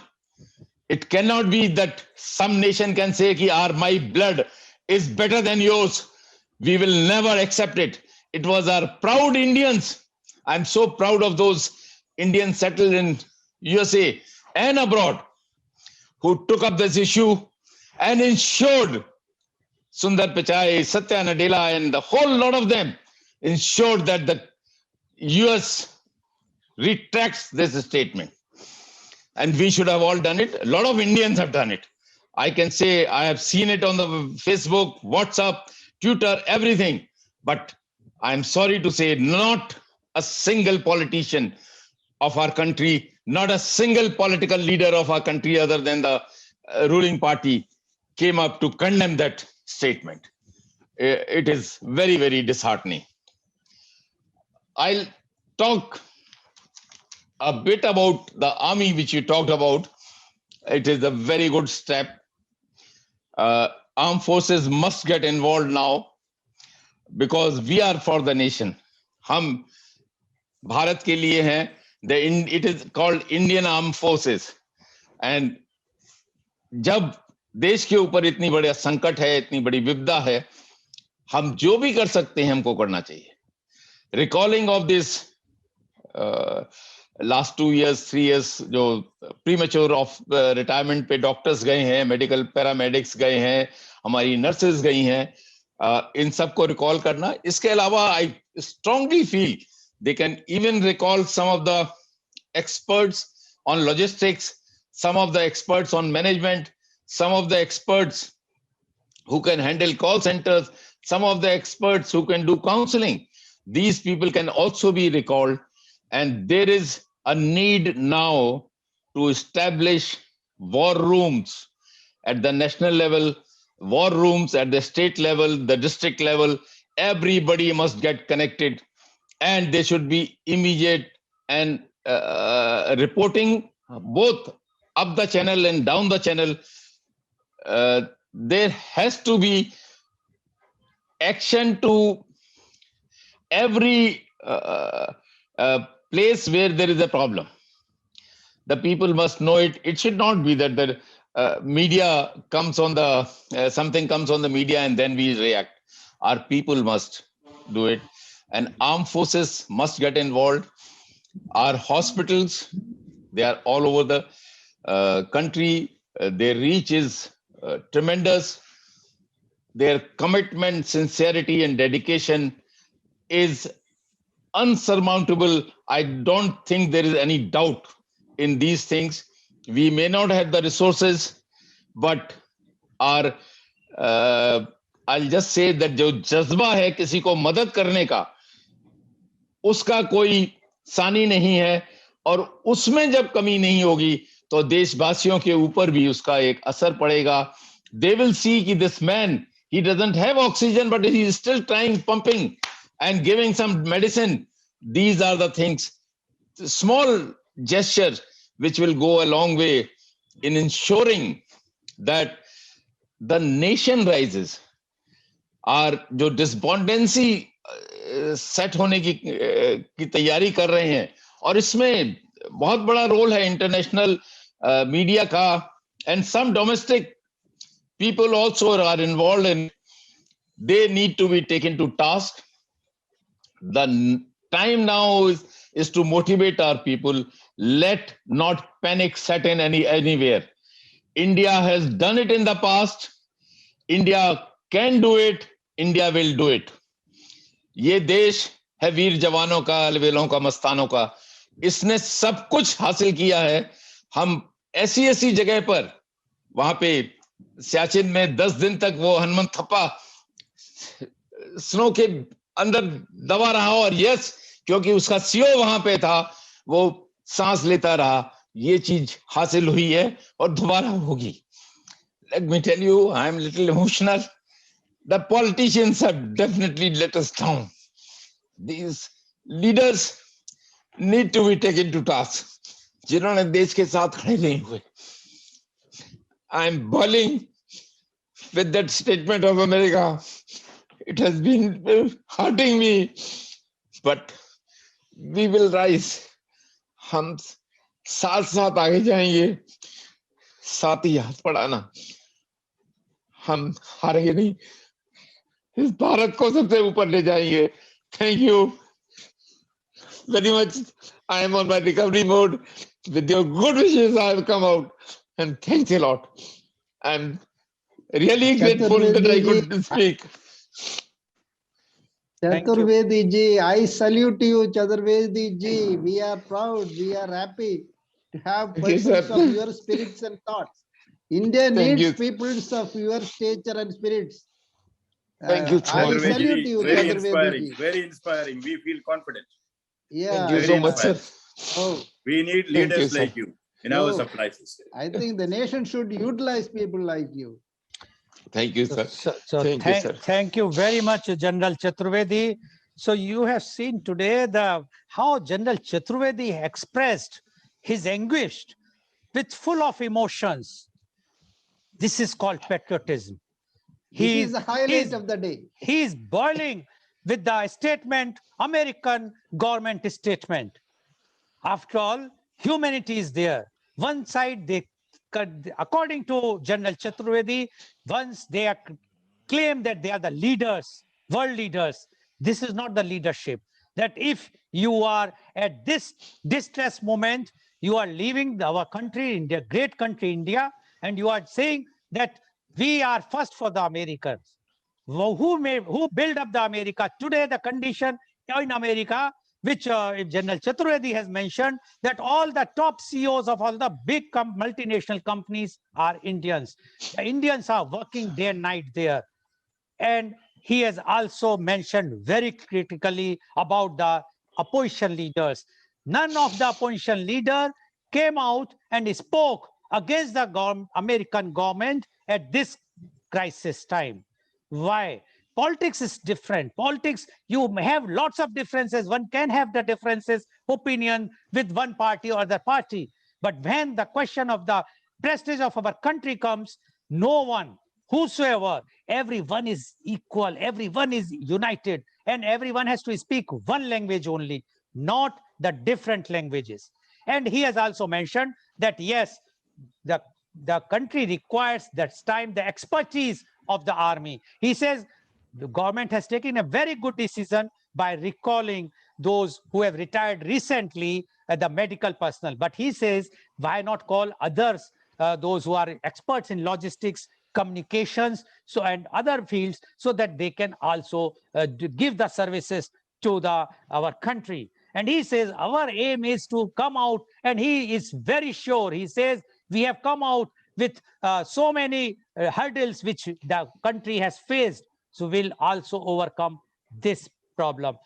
It cannot be that some nation can say that my blood is better than yours. We will never accept it. It was our proud Indians. I'm so proud of those Indians settled in USA and abroad who took up this issue and ensured, Sundar Pichai, Satya Nadella, and the whole lot of them ensured that the US retracts this statement. And we should have all done it. A lot of Indians have done it. I can say I have seen it on the Facebook, WhatsApp, Twitter, everything. But I'm sorry to say not a single politician of our country, not a single political leader of our country other than the ruling party came up to condemn that statement. It is very, very disheartening. I'll talk a bit about the army, which you talked about. It is a very good step. Armed forces must get involved now because we are for the nation. हम भारत के लिए हैं. It is called Indian Armed Forces. And जब देश के ऊपर इतनी बड़ा संकट है, इतनी बड़ी विपदा है, हम जो भी कर सकते हैं हमको करना चाहिए. Recalling of this last 2 years, 3 years, जो premature of retirement पे doctors गए हैं, medical paramedics गए हैं, हमारी nurses गई हैं, इन सबको recall करना. इसके अलावा I strongly feel they can even recall some of the experts on logistics, some of the experts on management, some of the experts who can handle call centers, some of the experts who can do counseling. These people can also be recalled. And there is a need now to establish war rooms at the national level, war rooms at the state level, the district level. Everybody must get connected, and they should be immediate and reporting both up the channel and down the channel. There has to be action to every place where there is a problem. The people must know it. It should not be that the media comes on the, something comes on the media and then we react. Our people must do it. And armed forces must get involved. Our hospitals, they are all over the country. Their reach is tremendous. Their commitment, sincerity, and dedication is unsurmountable. I don't think there is any doubt in these things. We may not have the resources, but our I'll just say that जो जज्बा है किसी को मदद करने का, उसका कोई सानी नहीं है, और उसमें जब कमी नहीं होगी तो देशवासियों के ऊपर भी उसका एक असर पड़ेगा. They will see कि this man, he doesn't have oxygen, but he is still trying, pumping and giving some medicine. These are the things, small gestures, which will go a long way in ensuring that the nation rises. Our जो despondency set होने की तैयारी कर रहे हैं, और इसमें बहुत बड़ा रोल है इंटरनेशनल मीडिया का, and some domestic people also are involved in. They need to be taken to task. The time now is to motivate our people. Let not panic set in anywhere. India has done it in the past. India can do it. India will do it. ये देश है वीर जवानों का, अलवेलों का, मस्तानों का. इसने सब कुछ हासिल किया है. हम ऐसी ऐसी जगह पर, वहां पे सियाचिन में 10 दिन तक वो हनुमंत थप्पा स्नो के अंदर दबा रहा, और यस, क्योंकि उसका सीओ वहां पे था, वो सांस लेता रहा. ये चीज हासिल हुई है और दोबारा होगी. Let me tell you, I am a little emotional. The politicians have definitely let us down. These leaders need to be taken to task. जिन्होंने देश के साथ खड़े नहीं हुए. I am boiling with that statement of America. It has been hurting me, but we will rise. हम साथ साथ आगे जाएंगे, साथ ही हाथ बढ़ाना. हम हारेंगे नहीं, इस भारत को सबसे ऊपर ले जाएंगे. Thank you very much. I am on my recovery mode. With your good wishes, I have come out, and thanks a lot. I'm really grateful that I could speak. Thank you. Chaturvedi ji, I salute you, Chaturvedi ji. We are proud, we are happy to have Thank you, persons sir. of your spirits and thoughts. India Thank needs you. peoples of your stature and spirits. Thank you so I much. Chaturvedi salute ji, you, very Chaturvedi inspiring, ji. very inspiring. We feel confident. Yeah. Thank you so Very much, sir. inspiring. Oh, We need Thank you, leaders sir. like you in our No. surprises. I think the nation should utilize people like you. Thank you, sir. Thank you, sir. Thank you very much, General Chaturvedi. So you have seen today how General Chaturvedi expressed his anguish with full of emotions. This is called patriotism. This He is the highlight he's- of the day. He is boiling with the statement, American government statement. After all, humanity is there. One side, according to General Chaturvedi, once they claim that they are the leaders, world leaders. This is not the leadership. That if you are at this distress moment, you are leaving our country, India, great country, India, and you are saying that we are first for the Americans. Who built up the America? Today, the condition in America, which General Chaturvedi has mentioned, that all the top CEOs of all the big multinational companies are Indians. The Indians are working day and night there. And he has also mentioned very critically about the opposition leaders. None of the opposition leader came out and spoke against the American government at this crisis time. Why? Politics is different. Politics, you have lots of differences. One can have the differences, opinion with one party or the party. But when the question of the prestige of our country comes, no one, whosoever, everyone is equal, everyone is united, and everyone has to speak one language only, not the different languages. And he has also mentioned that, yes, the country requires that time, the expertise of the army. He says the government has taken a very good decision by recalling those who have retired recently, the medical personnel. But he says, why not call others, those who are experts in logistics, communications, so and other fields, so that they can also give the services to our country. And he says our aim is to come out, and he is very sure. He says we have come out with so many hurdles which the country has faced, so we'll also overcome this problem.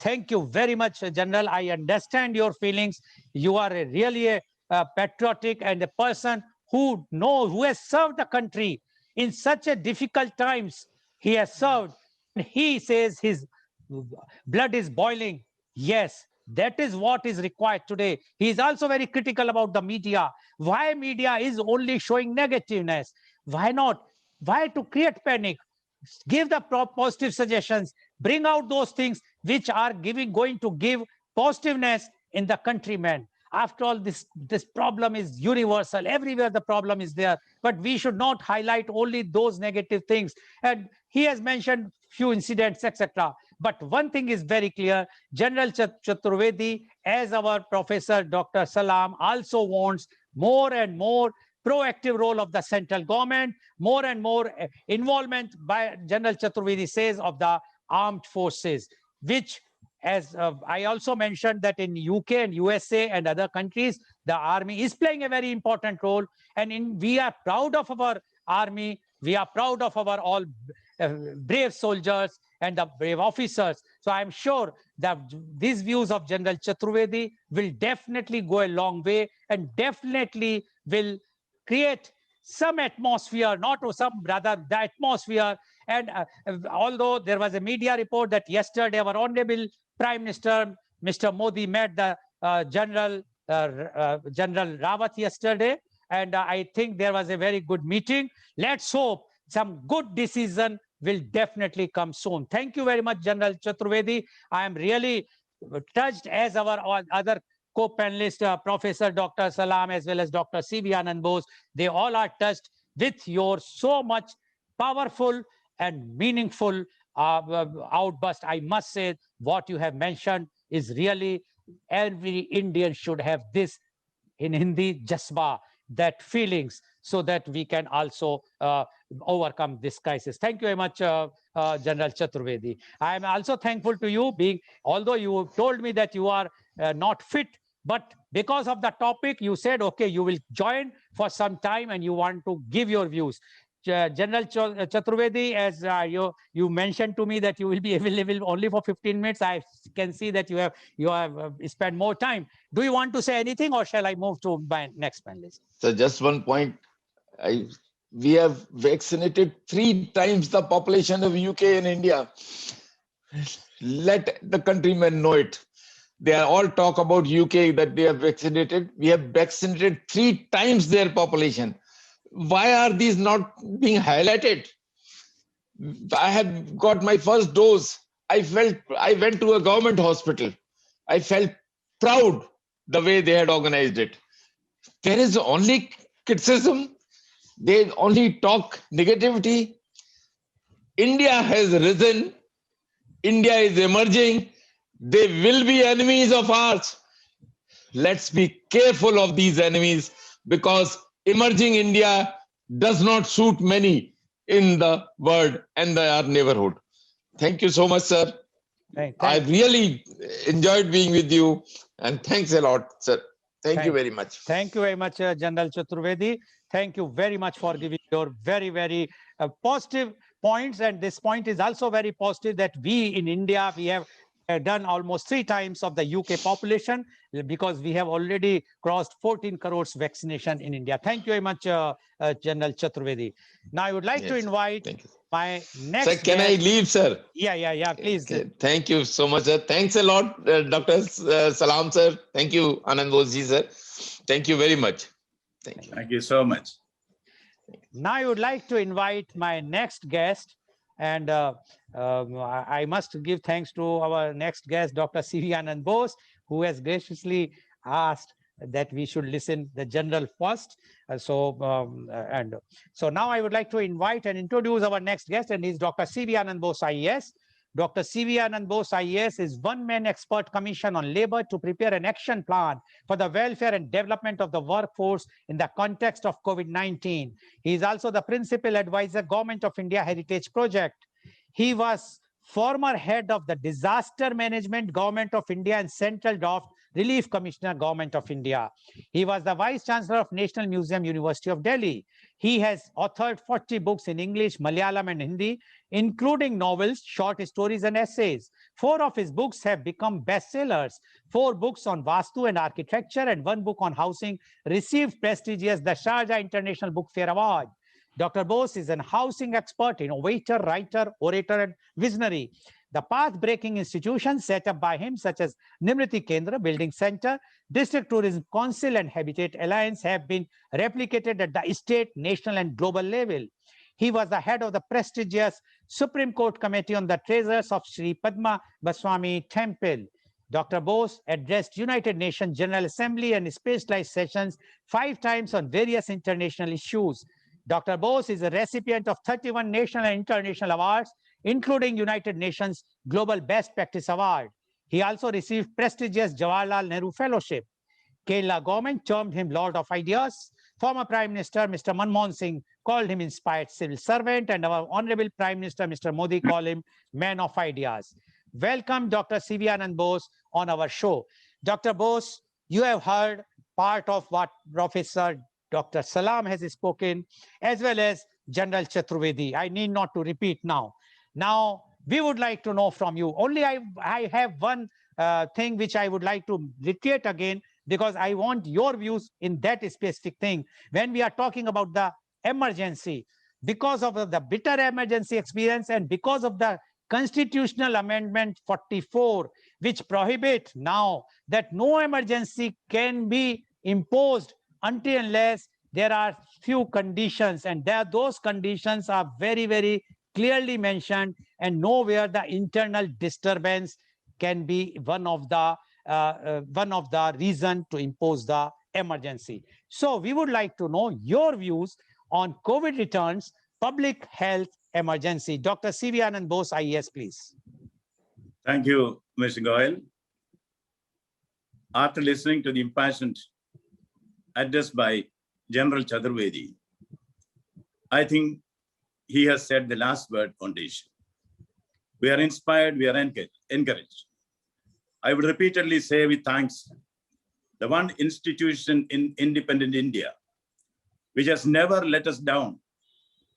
Thank you very much, General. I understand your feelings. You are really a patriotic and a person who knows, who has served the country in such a difficult times. He has served. He says his blood is boiling. Yes, that is what is required today. He is also very critical about the media. Why media is only showing negativeness? Why not? Why to create panic? Give the positive suggestions. Bring out those things which are going to give positiveness in the countrymen. After all, this problem is universal. Everywhere the problem is there. But we should not highlight only those negative things. And he has mentioned few incidents, etc. But one thing is very clear. General Chaturvedi, as our Professor Dr. Salam, also wants more and more proactive role of the central government, more and more involvement by General Chaturvedi says of the armed forces, which, as I also mentioned, that in UK and USA and other countries, the army is playing a very important role. And we are proud of our army. We are proud of our all brave soldiers and the brave officers. So I'm sure that these views of General Chaturvedi will definitely go a long way and definitely will create some atmosphere, not some, rather the atmosphere. And although there was a media report that yesterday our Honorable Prime Minister, Mr. Modi, met the General Rawat yesterday, and I think there was a very good meeting. Let's hope some good decision will definitely come soon. Thank you very much, General Chaturvedi. I am really touched, as our other co-panelist, Professor Dr. Salam, as well as Dr. C.V. Anand Bose. They all are touched with your so much powerful and meaningful outburst. I must say, what you have mentioned is really, every Indian should have this, in Hindi, jasba, that feelings, so that we can also overcome this crisis. Thank you very much, General Chaturvedi. I am also thankful to you, although you told me that you are not fit, but because of the topic, you said, okay, you will join for some time and you want to give your views. General Chaturvedi, as you mentioned to me that you will be available only for 15 minutes. I can see that you have spent more time. Do you want to say anything, or shall I move to my next panelist? So just one point. We have vaccinated 3 times the population of UK and India. Let the countrymen know it. They are all talk about UK that they have vaccinated. We have vaccinated 3 times their population. Why are these not being highlighted? I have got my first dose. I went to a government hospital. I felt proud the way they had organized it. There is only criticism. They only talk negativity. India has risen. India is emerging. They will be enemies of ours. Let's be careful of these enemies, because emerging India does not suit many in the world and our neighborhood. Thank you so much, sir. I really enjoyed being with you, and thanks a lot, sir. Thank you very much. Thank you very much, General Chaturvedi. Thank you very much for giving your very, very positive points. And this point is also very positive that we in India, we have done almost 3 times of the UK population, because we have already crossed 14 crores vaccination in India. Thank you very much, General Chaturvedi. Now I would like to invite my next Sir, can I leave, sir? Yeah, please. Okay. Thank you so much, sir. Thanks a lot, Dr. Salam, sir. Thank you, Anand Boshi, sir. Thank you very much. Thank you. Thank you so much. Now I would like to invite my next guest, and I must give thanks to our next guest, Dr. C.V. Anand Bose, who has graciously asked that we should listen the general first. So now I would like to invite and introduce our next guest, and he's Dr. C.V. Anand Bose, IAS. Dr. C.V. Anand Bose, IAS is one-man expert commission on labor to prepare an action plan for the welfare and development of the workforce in the context of COVID-19. He is also the principal advisor, Government of India Heritage Project. He was former head of the Disaster Management, Government of India, and Central Draft Relief Commissioner, Government of India. He was the Vice Chancellor of National Museum, University of Delhi. He has authored 40 books in English, Malayalam, and Hindi, including novels, short stories, and essays. 4 of his books have become bestsellers. 4 books on Vastu and architecture and 1 book on housing received prestigious the Sharjah International Book Fair Award. Dr. Bose is an housing expert, innovator, writer, orator, and visionary. The path-breaking institutions set up by him, such as Nimriti Kendra Building Center, District Tourism Council, and Habitat Alliance, have been replicated at the state, national, and global level. He was the head of the prestigious Supreme Court Committee on the Treasures of Sri Padma Baswami Temple. Dr. Bose addressed United Nations General Assembly and specialized sessions 5 times on various international issues. Dr. Bose is a recipient of 31 national and international awards, including United Nations Global Best Practice Award. He also received prestigious Jawaharlal Nehru Fellowship. Kerala government termed him Lord of Ideas. Former Prime Minister Mr. Manmohan Singh called him inspired civil servant, and our Honorable Prime Minister Mr. Modi called him Man of Ideas. Welcome, Dr. C.V. Anand Bose, on our show. Dr. Bose, you have heard part of what Professor Dr. Salam has spoken, as well as General Chaturvedi. I need not to repeat now. Now, we would like to know from you. Only I have one thing which I would like to reiterate again, because I want your views in that specific thing. When we are talking about the emergency, because of the bitter emergency experience and because of the Constitutional Amendment 44, which prohibit now that no emergency can be imposed until unless there are few conditions, and those conditions are very, very clearly mentioned, and nowhere the internal disturbance can be one of the reason to impose the emergency. So we would like to know your views on COVID returns public health emergency. Dr. C.V. Anand Bose, IAS, please. Thank you, Mr. Goyal. After listening to the impassioned address by General Chaturvedi, I think he has said the last word on the issue. We are inspired, we are encouraged. I would repeatedly say with thanks, the one institution in independent India which has never let us down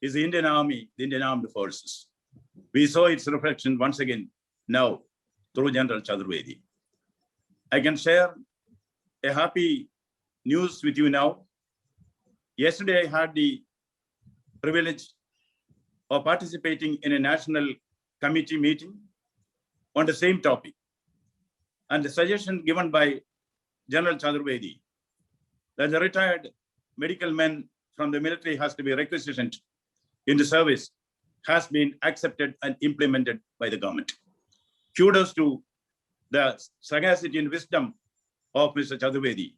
is the Indian Army, the Indian Armed Forces. We saw its reflection once again now through General Chaturvedi. I can share a happy news with you now. Yesterday, I had the privilege of participating in a national committee meeting on the same topic. And the suggestion given by General Chaturvedi that the retired medical men from the military has to be requisitioned into service has been accepted and implemented by the government. Kudos to the sagacity and wisdom of Mr. Chaturvedi.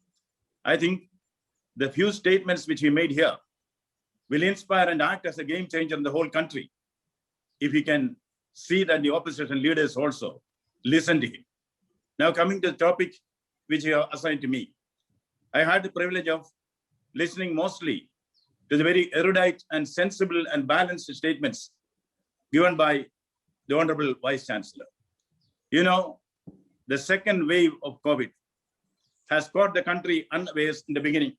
I think the few statements which he made here will inspire and act as a game changer in the whole country if he can see that the opposition leaders also listen to him. Now coming to the topic which you have assigned to me, I had the privilege of listening mostly to the very erudite and sensible and balanced statements given by the Honorable Vice Chancellor. You know, the second wave of COVID has caught the country unawares in the beginning.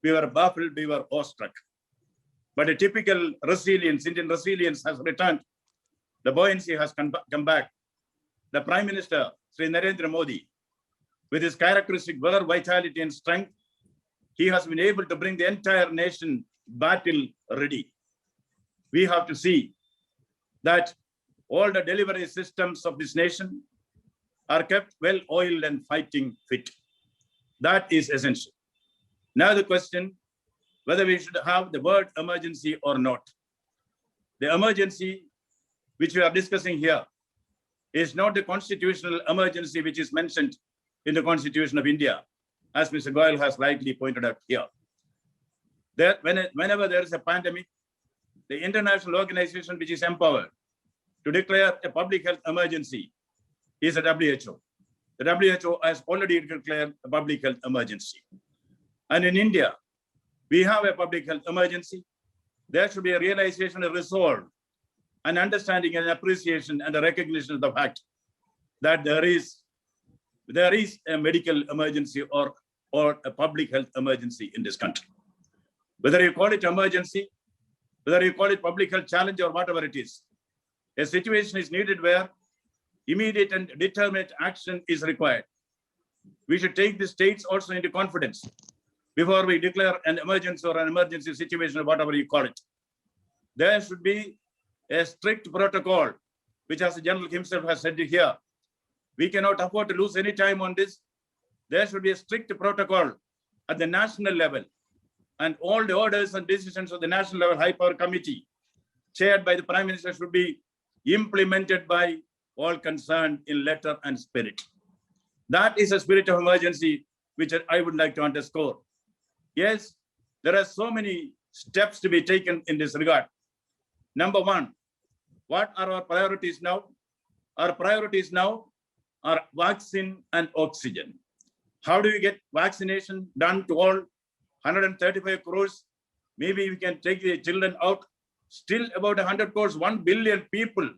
We were baffled, we were awestruck. But a typical resilience, Indian resilience has returned. The buoyancy has come back. The Prime Minister, Sri Narendra Modi, with his characteristic valor, vitality, and strength, he has been able to bring the entire nation battle ready. We have to see that all the delivery systems of this nation are kept well oiled and fighting fit. That is essential. Now the question, whether we should have the word emergency or not. The emergency which we are discussing here is not the constitutional emergency which is mentioned in the Constitution of India, as Mr. Goyal has rightly pointed out here. Whenever there is a pandemic, the international organization which is empowered to declare a public health emergency is the WHO. The WHO has already declared a public health emergency. And in India, we have a public health emergency. There should be a realization, a resolve, an understanding and appreciation and a recognition of the fact that there is a medical emergency or a public health emergency in this country. Whether you call it emergency, whether you call it public health challenge or whatever it is, a situation is needed where immediate and determinate action is required. We should take the states also into confidence before we declare an emergency or an emergency situation or whatever you call it. There should be a strict protocol, which as the General himself has said here, we cannot afford to lose any time on this. There should be a strict protocol at the national level, and all the orders and decisions of the national level high power committee chaired by the Prime Minister should be implemented by all concerned in letter and spirit. That is a spirit of emergency which I would like to underscore. Yes, there are so many steps to be taken in this regard. Number one, what are our priorities now? Our priorities now are vaccine and oxygen. How do we get vaccination done to all 135 crores? Maybe we can take the children out. Still about 100 crores, 1 billion people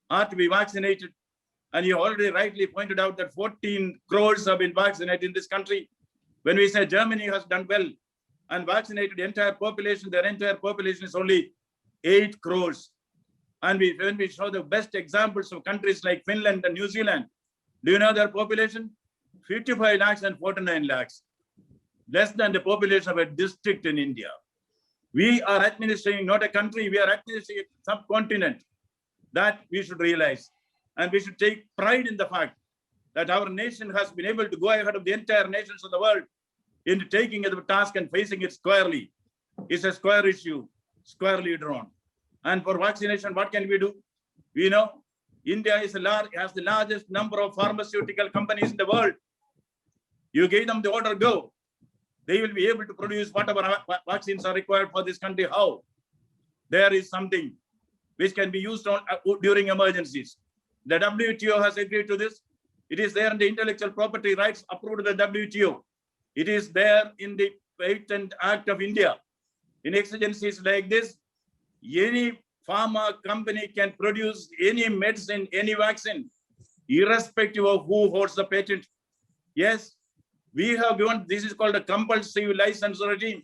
are to be vaccinated. And you already rightly pointed out that 14 crores have been vaccinated in this country. When we say Germany has done well and vaccinated the entire population, their entire population is only 8 crores. And when we show the best examples of countries like Finland and New Zealand, do you know their population? 55 lakhs and 49 lakhs. Less than the population of a district in India. We are administering not a country, we are administering a subcontinent. That we should realize. And we should take pride in the fact that our nation has been able to go ahead of the entire nations of the world in taking the task and facing it squarely. It's a square issue, squarely drawn. And for vaccination, what can we do? We know India has the largest number of pharmaceutical companies in the world. You give them the order, go. They will be able to produce whatever vaccines are required for this country. How? There is something which can be used during emergencies. The WTO has agreed to this. It is there in the intellectual property rights approved by the WTO. It is there in the Patent Act of India. In exigencies like this, any pharma company can produce any medicine, any vaccine, irrespective of who holds the patent. Yes, we have given, this is called a compulsory license regime.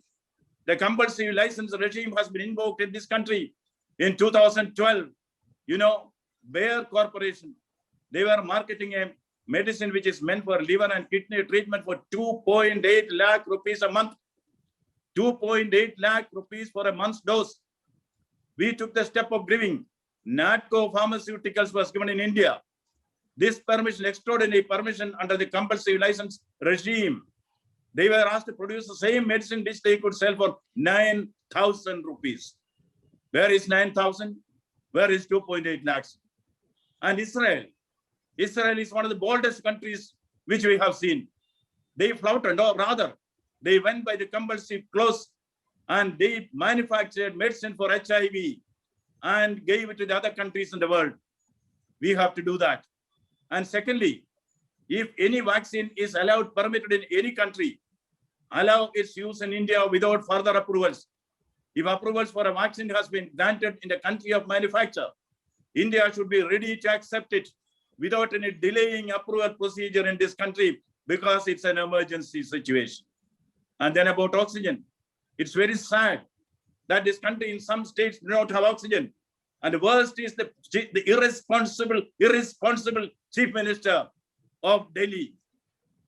The compulsory license regime has been invoked in this country. In 2012, Bayer Corporation, they were marketing a medicine which is meant for liver and kidney treatment for 2.8 lakh rupees a month. 2.8 lakh rupees for a month's dose. We took the step of giving. Natco Pharmaceuticals was given in India. This permission, extraordinary permission under the compulsory license regime. They were asked to produce the same medicine which they could sell for 9,000 rupees. Where is 9,000? Where is 2.8 lakhs? And Israel is one of the boldest countries which we have seen. They flouted, or rather, they went by the compulsory clause and they manufactured medicine for HIV and gave it to the other countries in the world. We have to do that. And secondly, if any vaccine is allowed, permitted in any country, allow its use in India without further approvals. If approvals for a vaccine has been granted in the country of manufacture, India should be ready to accept it without any delaying approval procedure in this country because it's an emergency situation. And then about oxygen, it's very sad that this country in some states do not have oxygen. And the worst is the irresponsible Chief Minister of Delhi.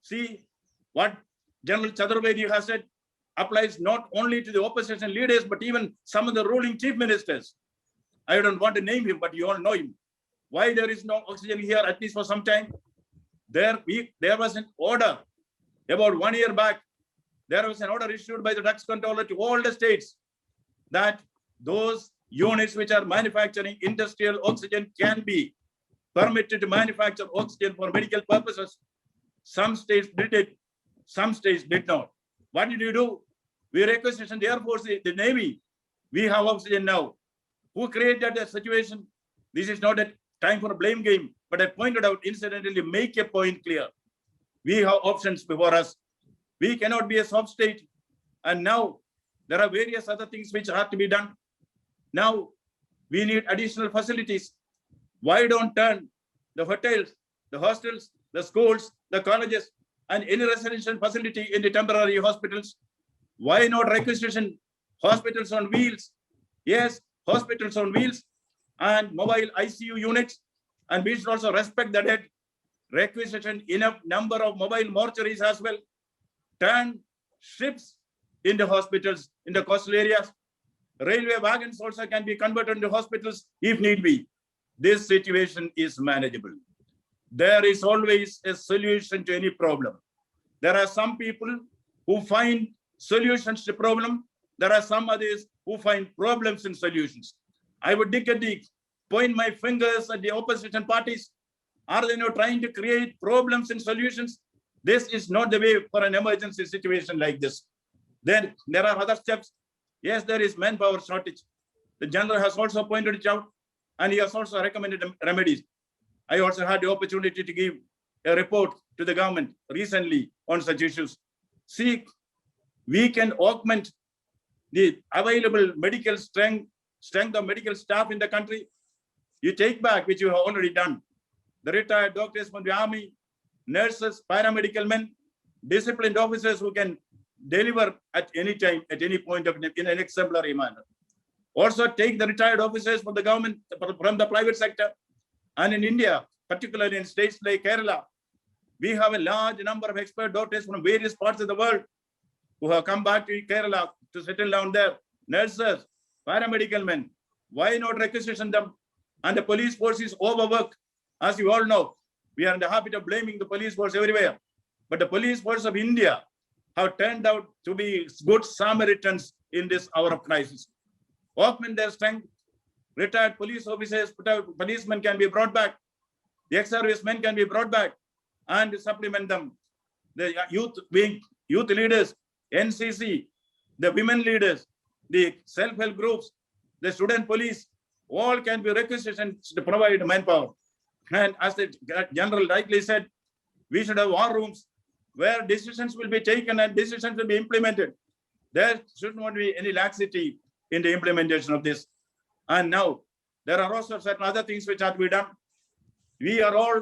See what General Chaturvedi has said applies not only to the opposition leaders, but even some of the ruling chief ministers. I don't want to name him, but you all know him. Why there is no oxygen here, at least for some time? There was an order about 1 year back. There was an order issued by the drugs controller to all the states that those units which are manufacturing industrial oxygen can be permitted to manufacture oxygen for medical purposes. Some states did it, some states did not. What did you do? We requisitioned the Air Force, the Navy. We have oxygen now. Who created that situation? This is not a time for a blame game, but I pointed out incidentally, make a point clear. We have options before us. We cannot be a soft state. And now there are various other things which have to be done. Now we need additional facilities. Why don't turn the hotels, the hostels, the schools, the colleges, and any residential facility into temporary hospitals? Why not requisition hospitals on wheels? Yes, hospitals on wheels and mobile ICU units. And we should also respect the dead. Requisition enough number of mobile mortuaries as well. Turn ships into hospitals in the coastal areas. Railway wagons also can be converted into hospitals if need be. This situation is manageable. There is always a solution to any problem. There are some people who find solutions to problem. There are some others who find problems in solutions. I would dig a deep, point my fingers at the opposition parties. Are they not trying to create problems and solutions? This is not the way for an emergency situation like this. Then there are other steps. Yes, there is manpower shortage. The general has also pointed it out, and he has also recommended remedies. I also had the opportunity to give a report to the government recently on such issues. See, we can augment the available medical strength of medical staff in the country. You take back, which you have already done, the retired doctors from the army, nurses, paramedical men, disciplined officers who can deliver at any time, at any point in an exemplary manner. Also take the retired officers from the government, from the private sector. And in India, particularly in states like Kerala, we have a large number of expert doctors from various parts of the world who have come back to Kerala to settle down there. Nurses, paramedical men, why not requisition them? And the police force is overworked. As you all know, we are in the habit of blaming the police force everywhere. But the police force of India have turned out to be good Samaritans in this hour of crisis. Augment their strength. Retired police officers, policemen can be brought back. The ex-service men can be brought back and supplement them. The youth leaders, NCC, the women leaders, the self-help groups, the student police, all can be requisitioned to provide manpower. And as the general rightly said, we should have war rooms where decisions will be taken and decisions will be implemented. There should not be any laxity in the implementation of this. And now there are also certain other things which have to be done. We are all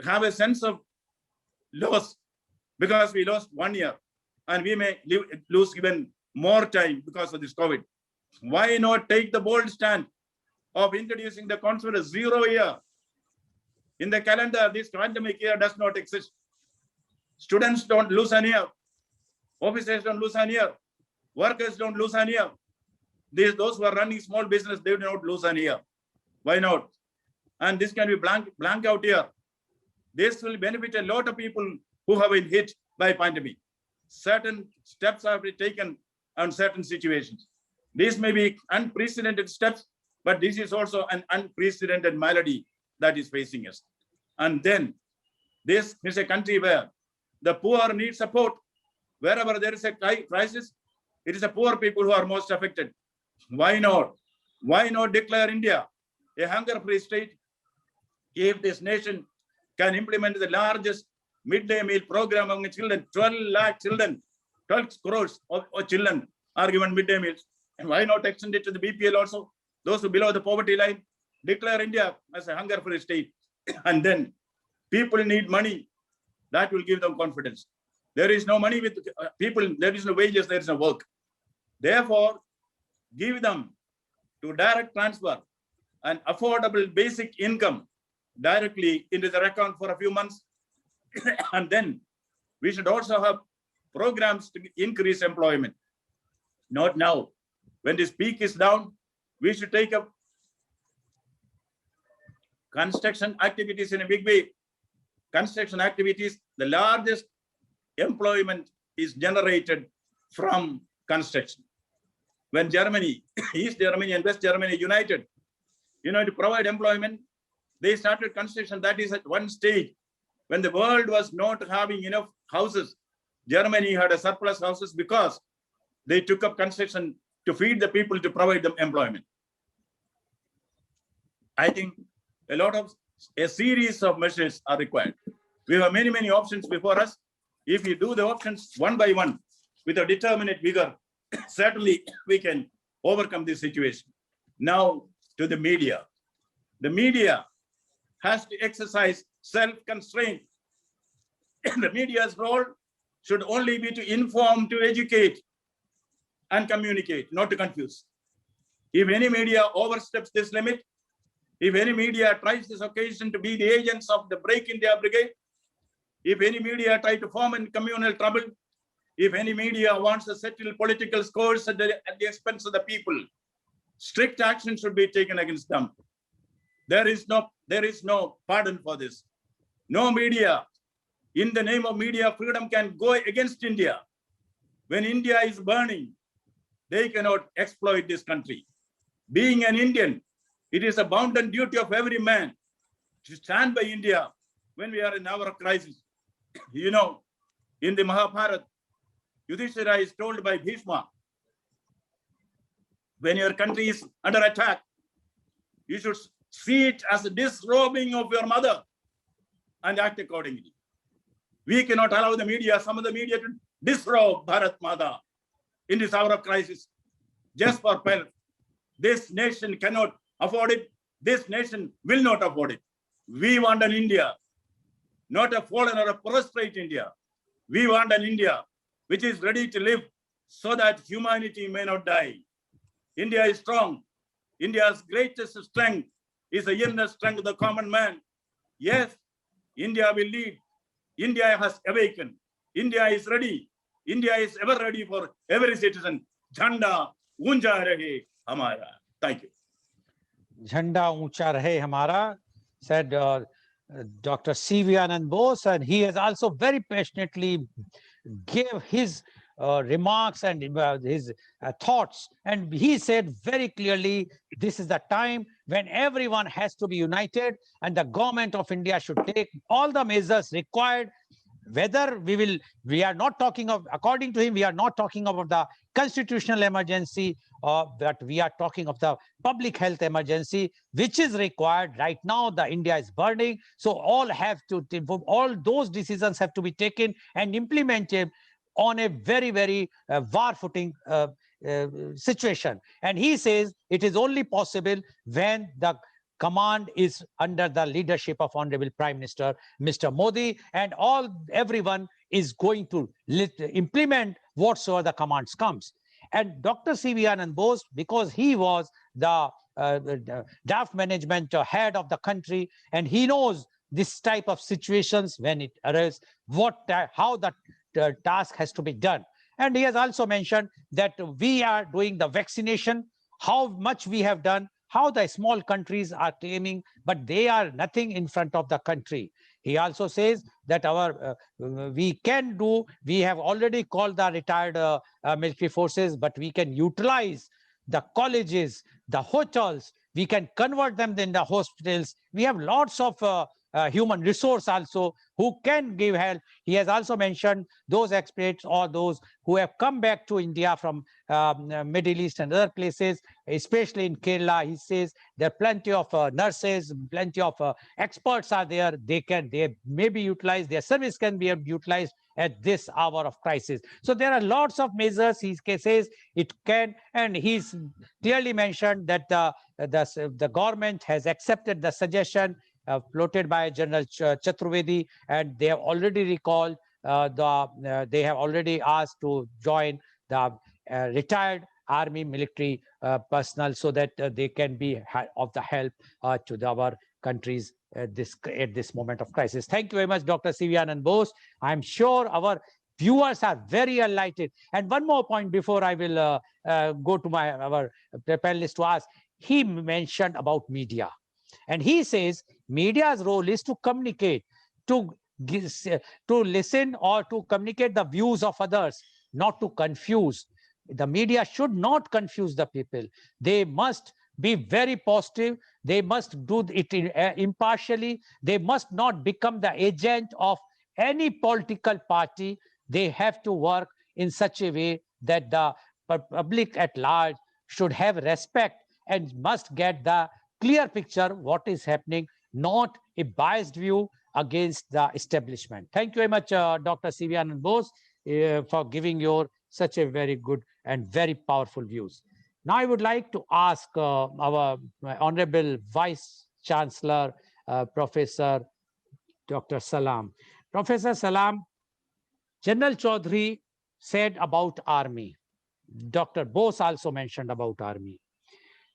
have a sense of loss because we lost 1 year and we may lose even more time because of this COVID. Why not take the bold stand of introducing the concept of 0 year? In the calendar, this pandemic year does not exist. Students don't lose an year. Officers don't lose an year. Workers don't lose an year. Those who are running small business, they do not lose an year. Why not? And this can be blank out here. This will benefit a lot of people who have been hit by pandemic. Certain steps have been taken on certain situations. These may be unprecedented steps, but this is also an unprecedented malady that is facing us. And then this is a country where the poor need support. Wherever there is a crisis, it is the poor people who are most affected. Why not? Why not declare India a hunger-free state? If this nation can implement the largest midday meal program among children, 12 lakh children, 12 crores of children are given midday meals. And why not extend it to the BPL also? Those who below the poverty line, declare India as a hunger-free state. And then people need money. That will give them confidence. There is no money with people, there is no wages, there is no work. Therefore, give them to direct transfer an affordable basic income directly into their account for a few months. And then we should also have programs to increase employment. Not now. When this peak is down, we should take up construction activities in a big way. Construction activities, the largest employment is generated from construction. When Germany, East Germany and West Germany united, to provide employment, they started construction. That is at one stage when the world was not having enough houses. Germany had a surplus houses because they took up construction to feed the people, to provide them employment. I think a series of measures are required. We have many, many options before us. If we do the options one by one with a determined vigor, certainly we can overcome this situation. Now to the media. The media has to exercise self-constraint. The media's role should only be to inform, to educate, and communicate, not to confuse. If any media oversteps this limit, if any media tries this occasion to be the agents of the Break India Brigade, if any media try to form in communal trouble, if any media wants to settle political scores at the expense of the people, strict action should be taken against them. There is no pardon for this. No media, in the name of media freedom, can go against India. When India is burning, they cannot exploit this country. Being an Indian, it is a bounden duty of every man to stand by India when we are in our crisis. In the Mahabharata, Yudhishthira is told by Bhishma, when your country is under attack, you should see it as a disrobing of your mother and act accordingly. We cannot allow the media, some of the media, to disrobe Bharat Mata in this hour of crisis just for pelf. This nation cannot afford it. This nation will not afford it. We want an India, not a fallen or a prostrate India. We want an India which is ready to live so that humanity may not die. India is strong. India's greatest strength is the inner strength of the common man. Yes, India will lead. India has awakened. India is ready. India is ever ready for every citizen. Jhanda uncha rahe hamara. Thank you. Jhanda uncha rahe hamara, said Dr. C.V. Anand Bose, and he has also very passionately gave his remarks and his thoughts. And he said very clearly, this is the time when everyone has to be united, and the government of India should take all the measures required. Whether we are not talking of, according to him, we are not talking about the constitutional emergency, but we are talking of the public health emergency, which is required right now. The India is burning. So all those decisions have to be taken and implemented on a very, very war footing situation. And he says it is only possible when the command is under the leadership of Honorable Prime Minister, Mr. Modi, and everyone is going to implement whatsoever the commands comes. And Dr. C.V. Anand Bose, because he was the draft management head of the country, and he knows this type of situations when it arises, how the task has to be done. And he has also mentioned that we are doing the vaccination, how much we have done, how the small countries are claiming, but they are nothing in front of the country. He also says that we have already called the retired military forces, but we can utilize the colleges, the hotels, we can convert them in the hospitals. We have lots of human resource also who can give help. He has also mentioned those experts or those who have come back to India from Middle East and other places, especially in Kerala. He says there are plenty of nurses, plenty of experts are there. They may be utilized, their service can be utilized at this hour of crisis. So there are lots of measures he says it can, and he's clearly mentioned that the government has accepted the suggestion floated by General Chaturvedi, and they have already recalled they have already asked to join the retired army military personnel so that they can be of the help to our countries at this moment of crisis. Thank you very much, Dr. C.V. Anand Bose. I'm sure our viewers are very enlightened. And one more point before I will go to our panelists to ask. He mentioned about media. And he says media's role is to communicate, to listen or to communicate the views of others, not to confuse. The media should not confuse the people. They must be very positive. They must do it impartially. They must not become the agent of any political party. They have to work in such a way that the public at large should have respect and must get the clear picture what is happening, not a biased view against the establishment. Thank you very much, Dr. C.V. Anand Bose, for giving such a very good and very powerful views. Now I would like to ask our Honorable Vice Chancellor, Professor Dr. Salam. Professor Salam, General Chaudhary said about army. Dr. Bose also mentioned about army.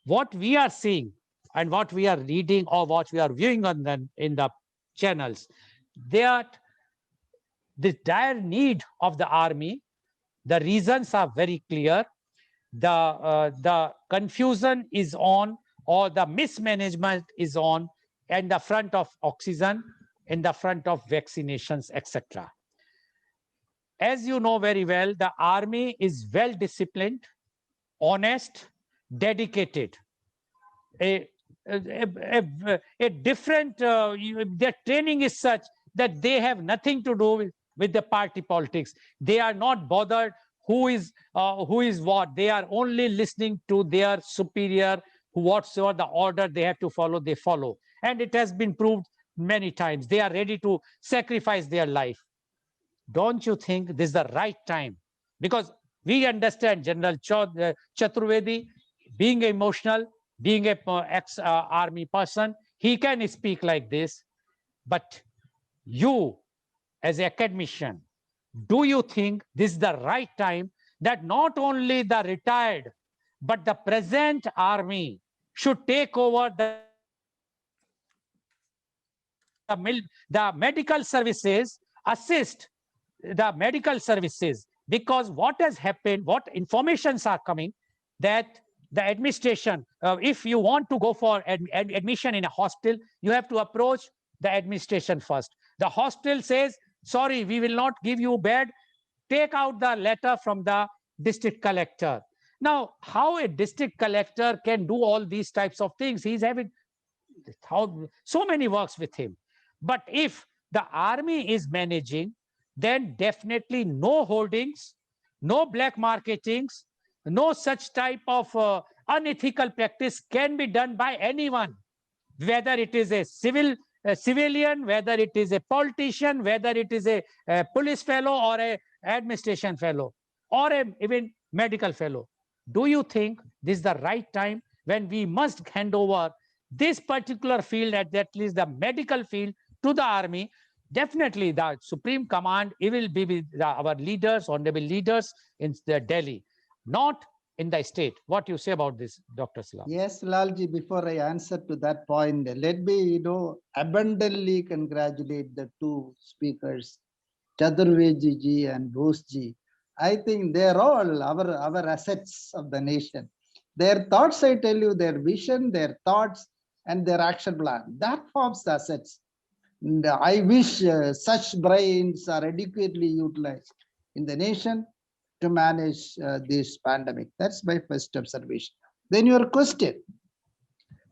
What we are seeing and what we are reading or what we are viewing in the channels, that the dire need of the army, the reasons are very clear. The confusion is on, or the mismanagement is on, in the front of oxygen, in the front of vaccinations, etc. As you know very well, the army is well disciplined, honest, dedicated. A different, their training is such that they have nothing to do with the party politics. They are not bothered who is what. They are only listening to their superior, whatsoever the order they have to follow, they follow. And it has been proved many times. They are ready to sacrifice their life. Don't you think this is the right time? Because we understand General Chaturvedi, being emotional, being a ex-army person, he can speak like this. But you, as an academician, do you think this is the right time that not only the retired, but the present army should take over the medical services, assist the medical services? Because what has happened, what informations are coming, that the administration, if you want to go for admission in a hospital, you have to approach the administration first. The hospital says, sorry, we will not give you bed. Take out the letter from the district collector. Now, how a district collector can do all these types of things? He's having so many works with him. But if the army is managing, then definitely no holdings, no black marketings, no such type of unethical practice can be done by anyone, whether it is a civilian, whether it is a politician, whether it is a police fellow or a administration fellow or even medical fellow. Do you think this is the right time when we must hand over this particular field, at least the medical field, to the army? Definitely the Supreme Command, it will be with our leaders, honorable leaders in Delhi. not in the state. What you say about this, Dr. Salam? Yes, Lalji, before I answer to that point, let me, abundantly congratulate the two speakers, Chaturvedi ji and Bose ji. I think they're all our assets of the nation. Their thoughts, I tell you, their vision, their thoughts, and their action plan, that forms the assets. And I wish such brains are adequately utilized in the nation to manage this pandemic. That's my first observation. Then your question,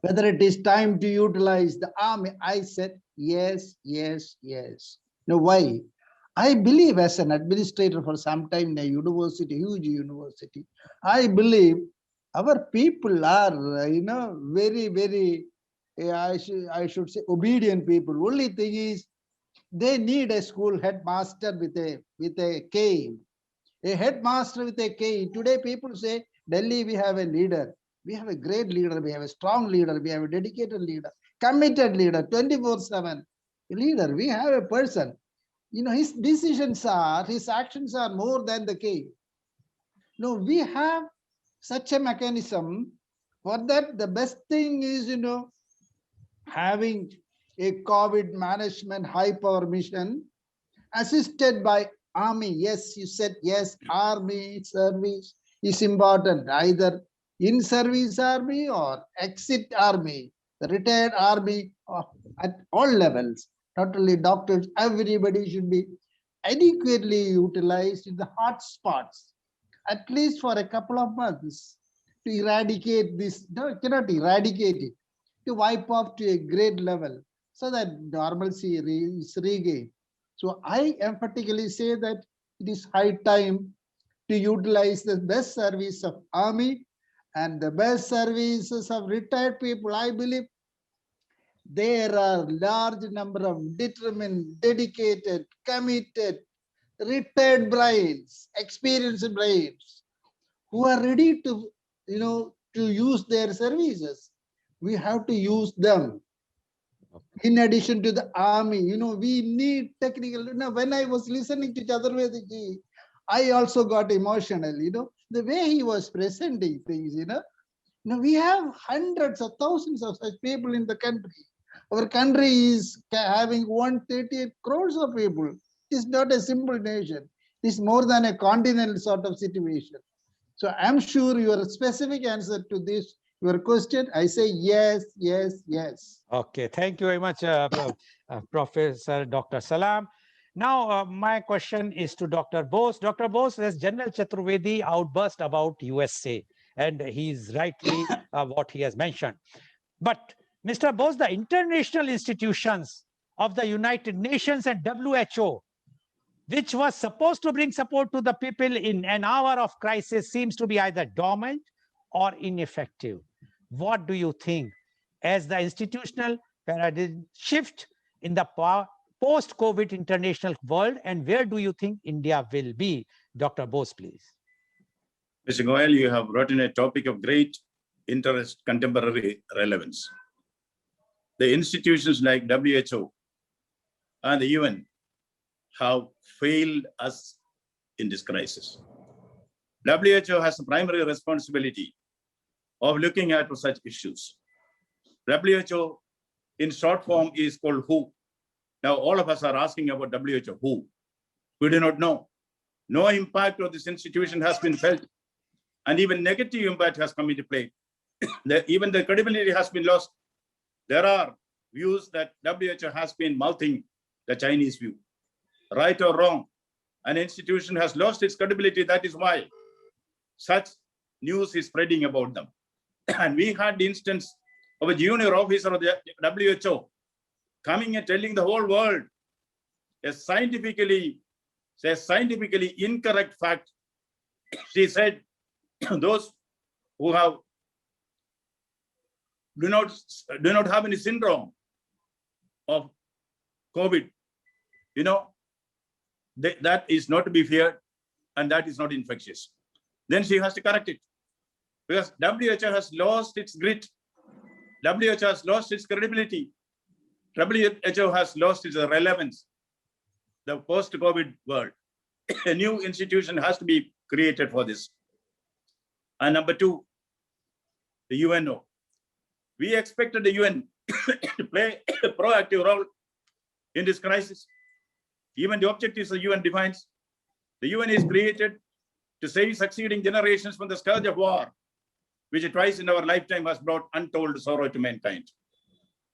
whether it is time to utilize the army, I said yes, yes, yes. Now why? I believe as an administrator for some time in a university, huge university, I believe our people are, very, very, I should say obedient people. Only thing is they need a school headmaster with a cane. A headmaster with a cane. Today people say, Delhi, we have a leader. We have a great leader. We have a strong leader. We have a dedicated leader, committed leader, 24/7 leader. We have a person. His decisions are, his actions are more than the cane. No, we have such a mechanism. For that, the best thing is, having a COVID management high power mission assisted by army. Yes, you said yes, army service is important, either in service army or exit army, the retired army at all levels, not only doctors, everybody should be adequately utilized in the hot spots, at least for a couple of months, to eradicate this. No, cannot eradicate it, to wipe off to a great level so that normalcy is regained. So I emphatically say that it is high time to utilize the best service of army and the best services of retired people. I believe there are large number of determined, dedicated, committed, retired brains, experienced brains who are ready to, to use their services. We have to use them. In addition to the army, we need technical. When I was listening to Chaturvedi ji, I also got emotional, the way he was presenting things, we have hundreds of thousands of such people in the country. Our country is having 138 crores of people. It is not a simple nation. It is more than a continental sort of situation. So I'm sure your specific answer to this, your question, I say yes, yes, yes. Okay, thank you very much, Professor Dr. Salam. Now, my question is to Dr. Bose. Dr. Bose, there's General Chaturvedi outburst about USA, and he's rightly what he has mentioned. But Mr. Bose, the international institutions of the United Nations and WHO, which was supposed to bring support to the people in an hour of crisis, seems to be either dormant or ineffective. What do you think as the institutional paradigm shift in the post-COVID international world, and where do you think India will be? Dr. Bose, please. Mr. Goyal, you have brought in a topic of great interest, contemporary relevance. The institutions like WHO and the UN have failed us in this crisis. WHO has a primary responsibility of looking at such issues. WHO in short form is called WHO. Now all of us are asking about WHO, who? We do not know. No impact of this institution has been felt, and even negative impact has come into play. Even the credibility has been lost. There are views that WHO has been mouthing the Chinese view. Right or wrong, an institution has lost its credibility. That is why such news is spreading about them. And we had the instance of a junior officer of the WHO coming and telling the whole world a scientifically incorrect fact. She said, those who do not have any syndrome of COVID, that is not to be feared, and that is not infectious. Then she has to correct it, because WHO has lost its grit. WHO has lost its credibility. WHO has lost its relevance. The post-COVID world, a new institution has to be created for this. And number two, the UNO. We expected the UN to play a proactive role in this crisis. Even the objectives the UN defines. The UN is created to save succeeding generations from the scourge of war, which twice in our lifetime has brought untold sorrow to mankind.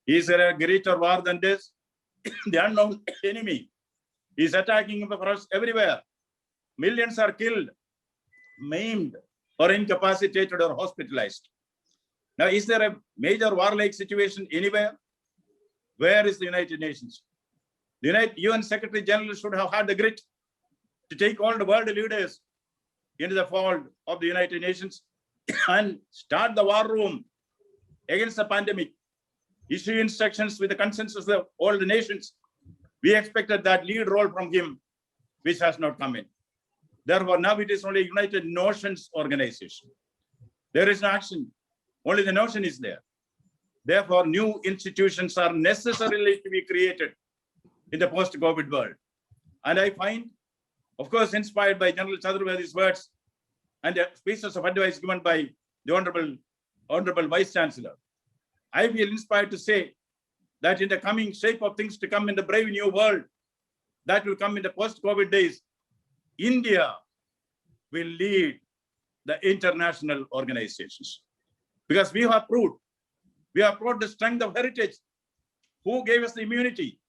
Is there a greater war than this? The unknown enemy is attacking us everywhere. Millions are killed, maimed, or incapacitated or hospitalized. Now, is there a major warlike situation anywhere? Where is the United Nations? The UN Secretary General should have had the grit to take all the world leaders into the fold of the United Nations and start the war room against the pandemic, issue instructions with the consensus of all the nations. We expected that lead role from him, which has not come in. Therefore, now it is only United Nations organization. There is no action. Only the notion is there. Therefore, new institutions are necessarily to be created in the post-COVID world. And I find, of course, inspired by General Chaturvedi's words and the pieces of advice given by the Honorable Vice Chancellor, I feel inspired to say that in the coming shape of things to come in the brave new world that will come in the post-COVID days, India will lead the international organizations. Because we have proved the strength of heritage. Who gave us the immunity?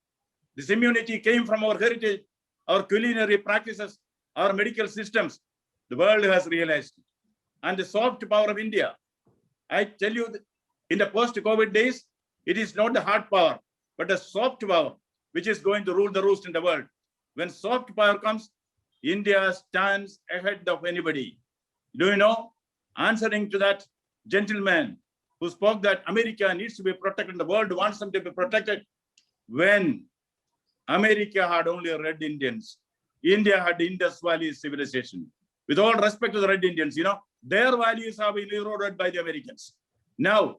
This immunity came from our heritage, our culinary practices, our medical systems. The world has realized it. And the soft power of India. I tell you, in the post-COVID days, it is not the hard power, but the soft power, which is going to rule the roost in the world. When soft power comes, India stands ahead of anybody. Do you know, answering to that gentleman who spoke that America needs to be protected, the world wants them to be protected, when America had only Red Indians, India had Indus Valley civilization. With all respect to the Red Indians, you know, their values have been eroded by the Americans. Now,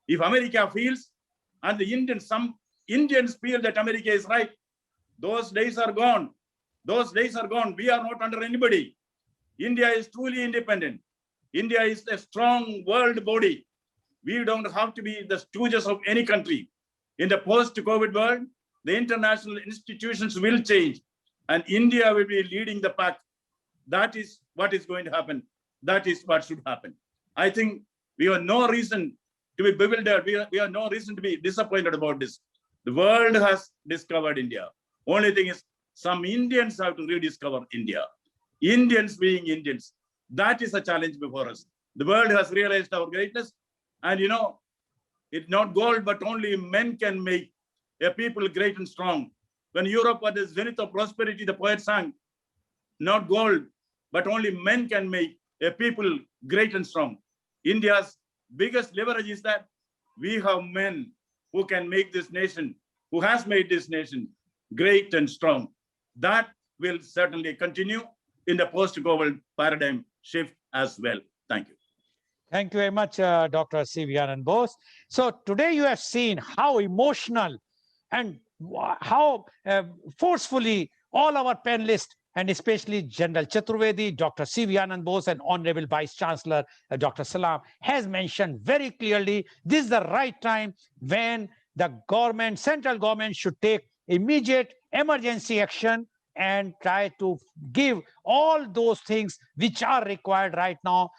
if America feels, and some Indians feel that America is right, those days are gone. Those days are gone. We are not under anybody. India is truly independent. India is a strong world body. We don't have to be the stooges of any country. In the post-COVID world, the international institutions will change and India will be leading the pack. That is what is going to happen. That is what should happen. I think we have no reason to be bewildered. We have no reason to be disappointed about this. The world has discovered India. Only thing is, some Indians have to rediscover India. Indians being Indians. That is a challenge before us. The world has realized our greatness. And you know, it's not gold, but only men can make a people great and strong. When Europe was the zenith of prosperity, the poet sang, not gold, but only men can make a people great and strong. India's biggest leverage is that we have men who can make this nation, who has made this nation great and strong. That will certainly continue in the post-COVID paradigm shift as well. Thank you. Thank you very much, Dr. C.V. Anand Bose. So today you have seen how emotional and how forcefully all our panelists, and especially General Chaturvedi, Dr. C.V. Anand Bose, and Honorable Vice Chancellor, Dr. Salam, has mentioned very clearly, this is the right time when the government, central government should take immediate emergency action and try to give all those things which are required right now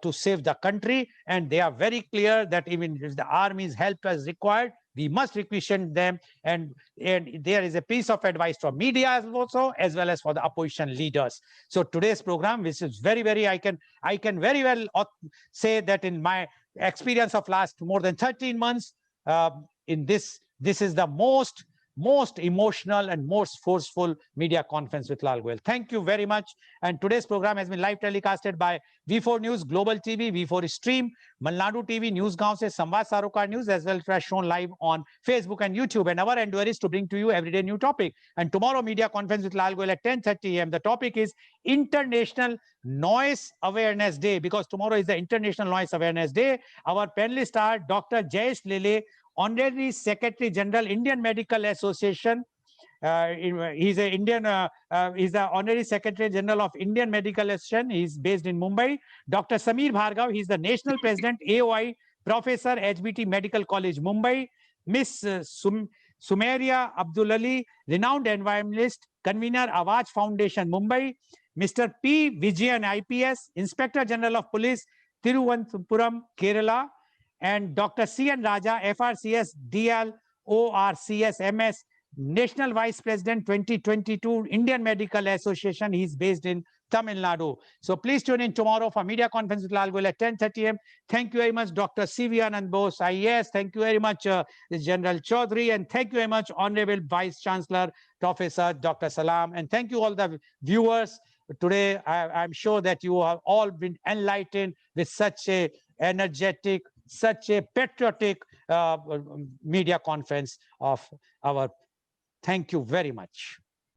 to save the country. And they are very clear that even if the army's help is required, we must requisition them. And there is a piece of advice from media also, as well as for the opposition leaders. So today's program, which is very, very, I can very well say that in my experience of last more than 13 months, in this is the most emotional and most forceful media conference with Lal Goyal. Thank you very much. And today's program has been live telecasted by V4 News, Global TV, V4 Stream, Malnadu TV, Newsgaon se Samvad Sarokar News, as well as shown live on Facebook and YouTube. And our endeavor is to bring to you everyday new topic. And tomorrow media conference with Lal Goyal at 10:30 a.m. The topic is International Noise Awareness Day, because tomorrow is the International Noise Awareness Day. Our panelists are Dr. Jayesh Lele, Honorary Secretary General, Indian Medical Association, He's a Indian. He's the Honorary Secretary General of Indian Medical Association. He's based in Mumbai. Dr. Sameer Bhargav. He's the National President, AOI, Professor, HBT Medical College, Mumbai. Miss Sumeria Abdul Ali, renowned environmentalist, convener, Awaz Foundation, Mumbai. Mr. P. Vijayan, IPS, Inspector General of Police, Thiruvananthapuram, Kerala. And Dr. C.N. Raja, FRCS, DL, ORCS, MS, National Vice President 2022, Indian Medical Association. He's based in Tamil Nadu. So please tune in tomorrow for media conference with Lal Goyal at 10:30 a.m. Thank you very much, Dr. C.V. Anand Bose, IAS. Thank you very much, General Chaudhary. And thank you very much, Honorable Vice Chancellor, Professor Dr. Salam. And thank you all the viewers. Today, I'm sure that you have all been enlightened with such a energetic, such a patriotic media conference of our. Thank you very much.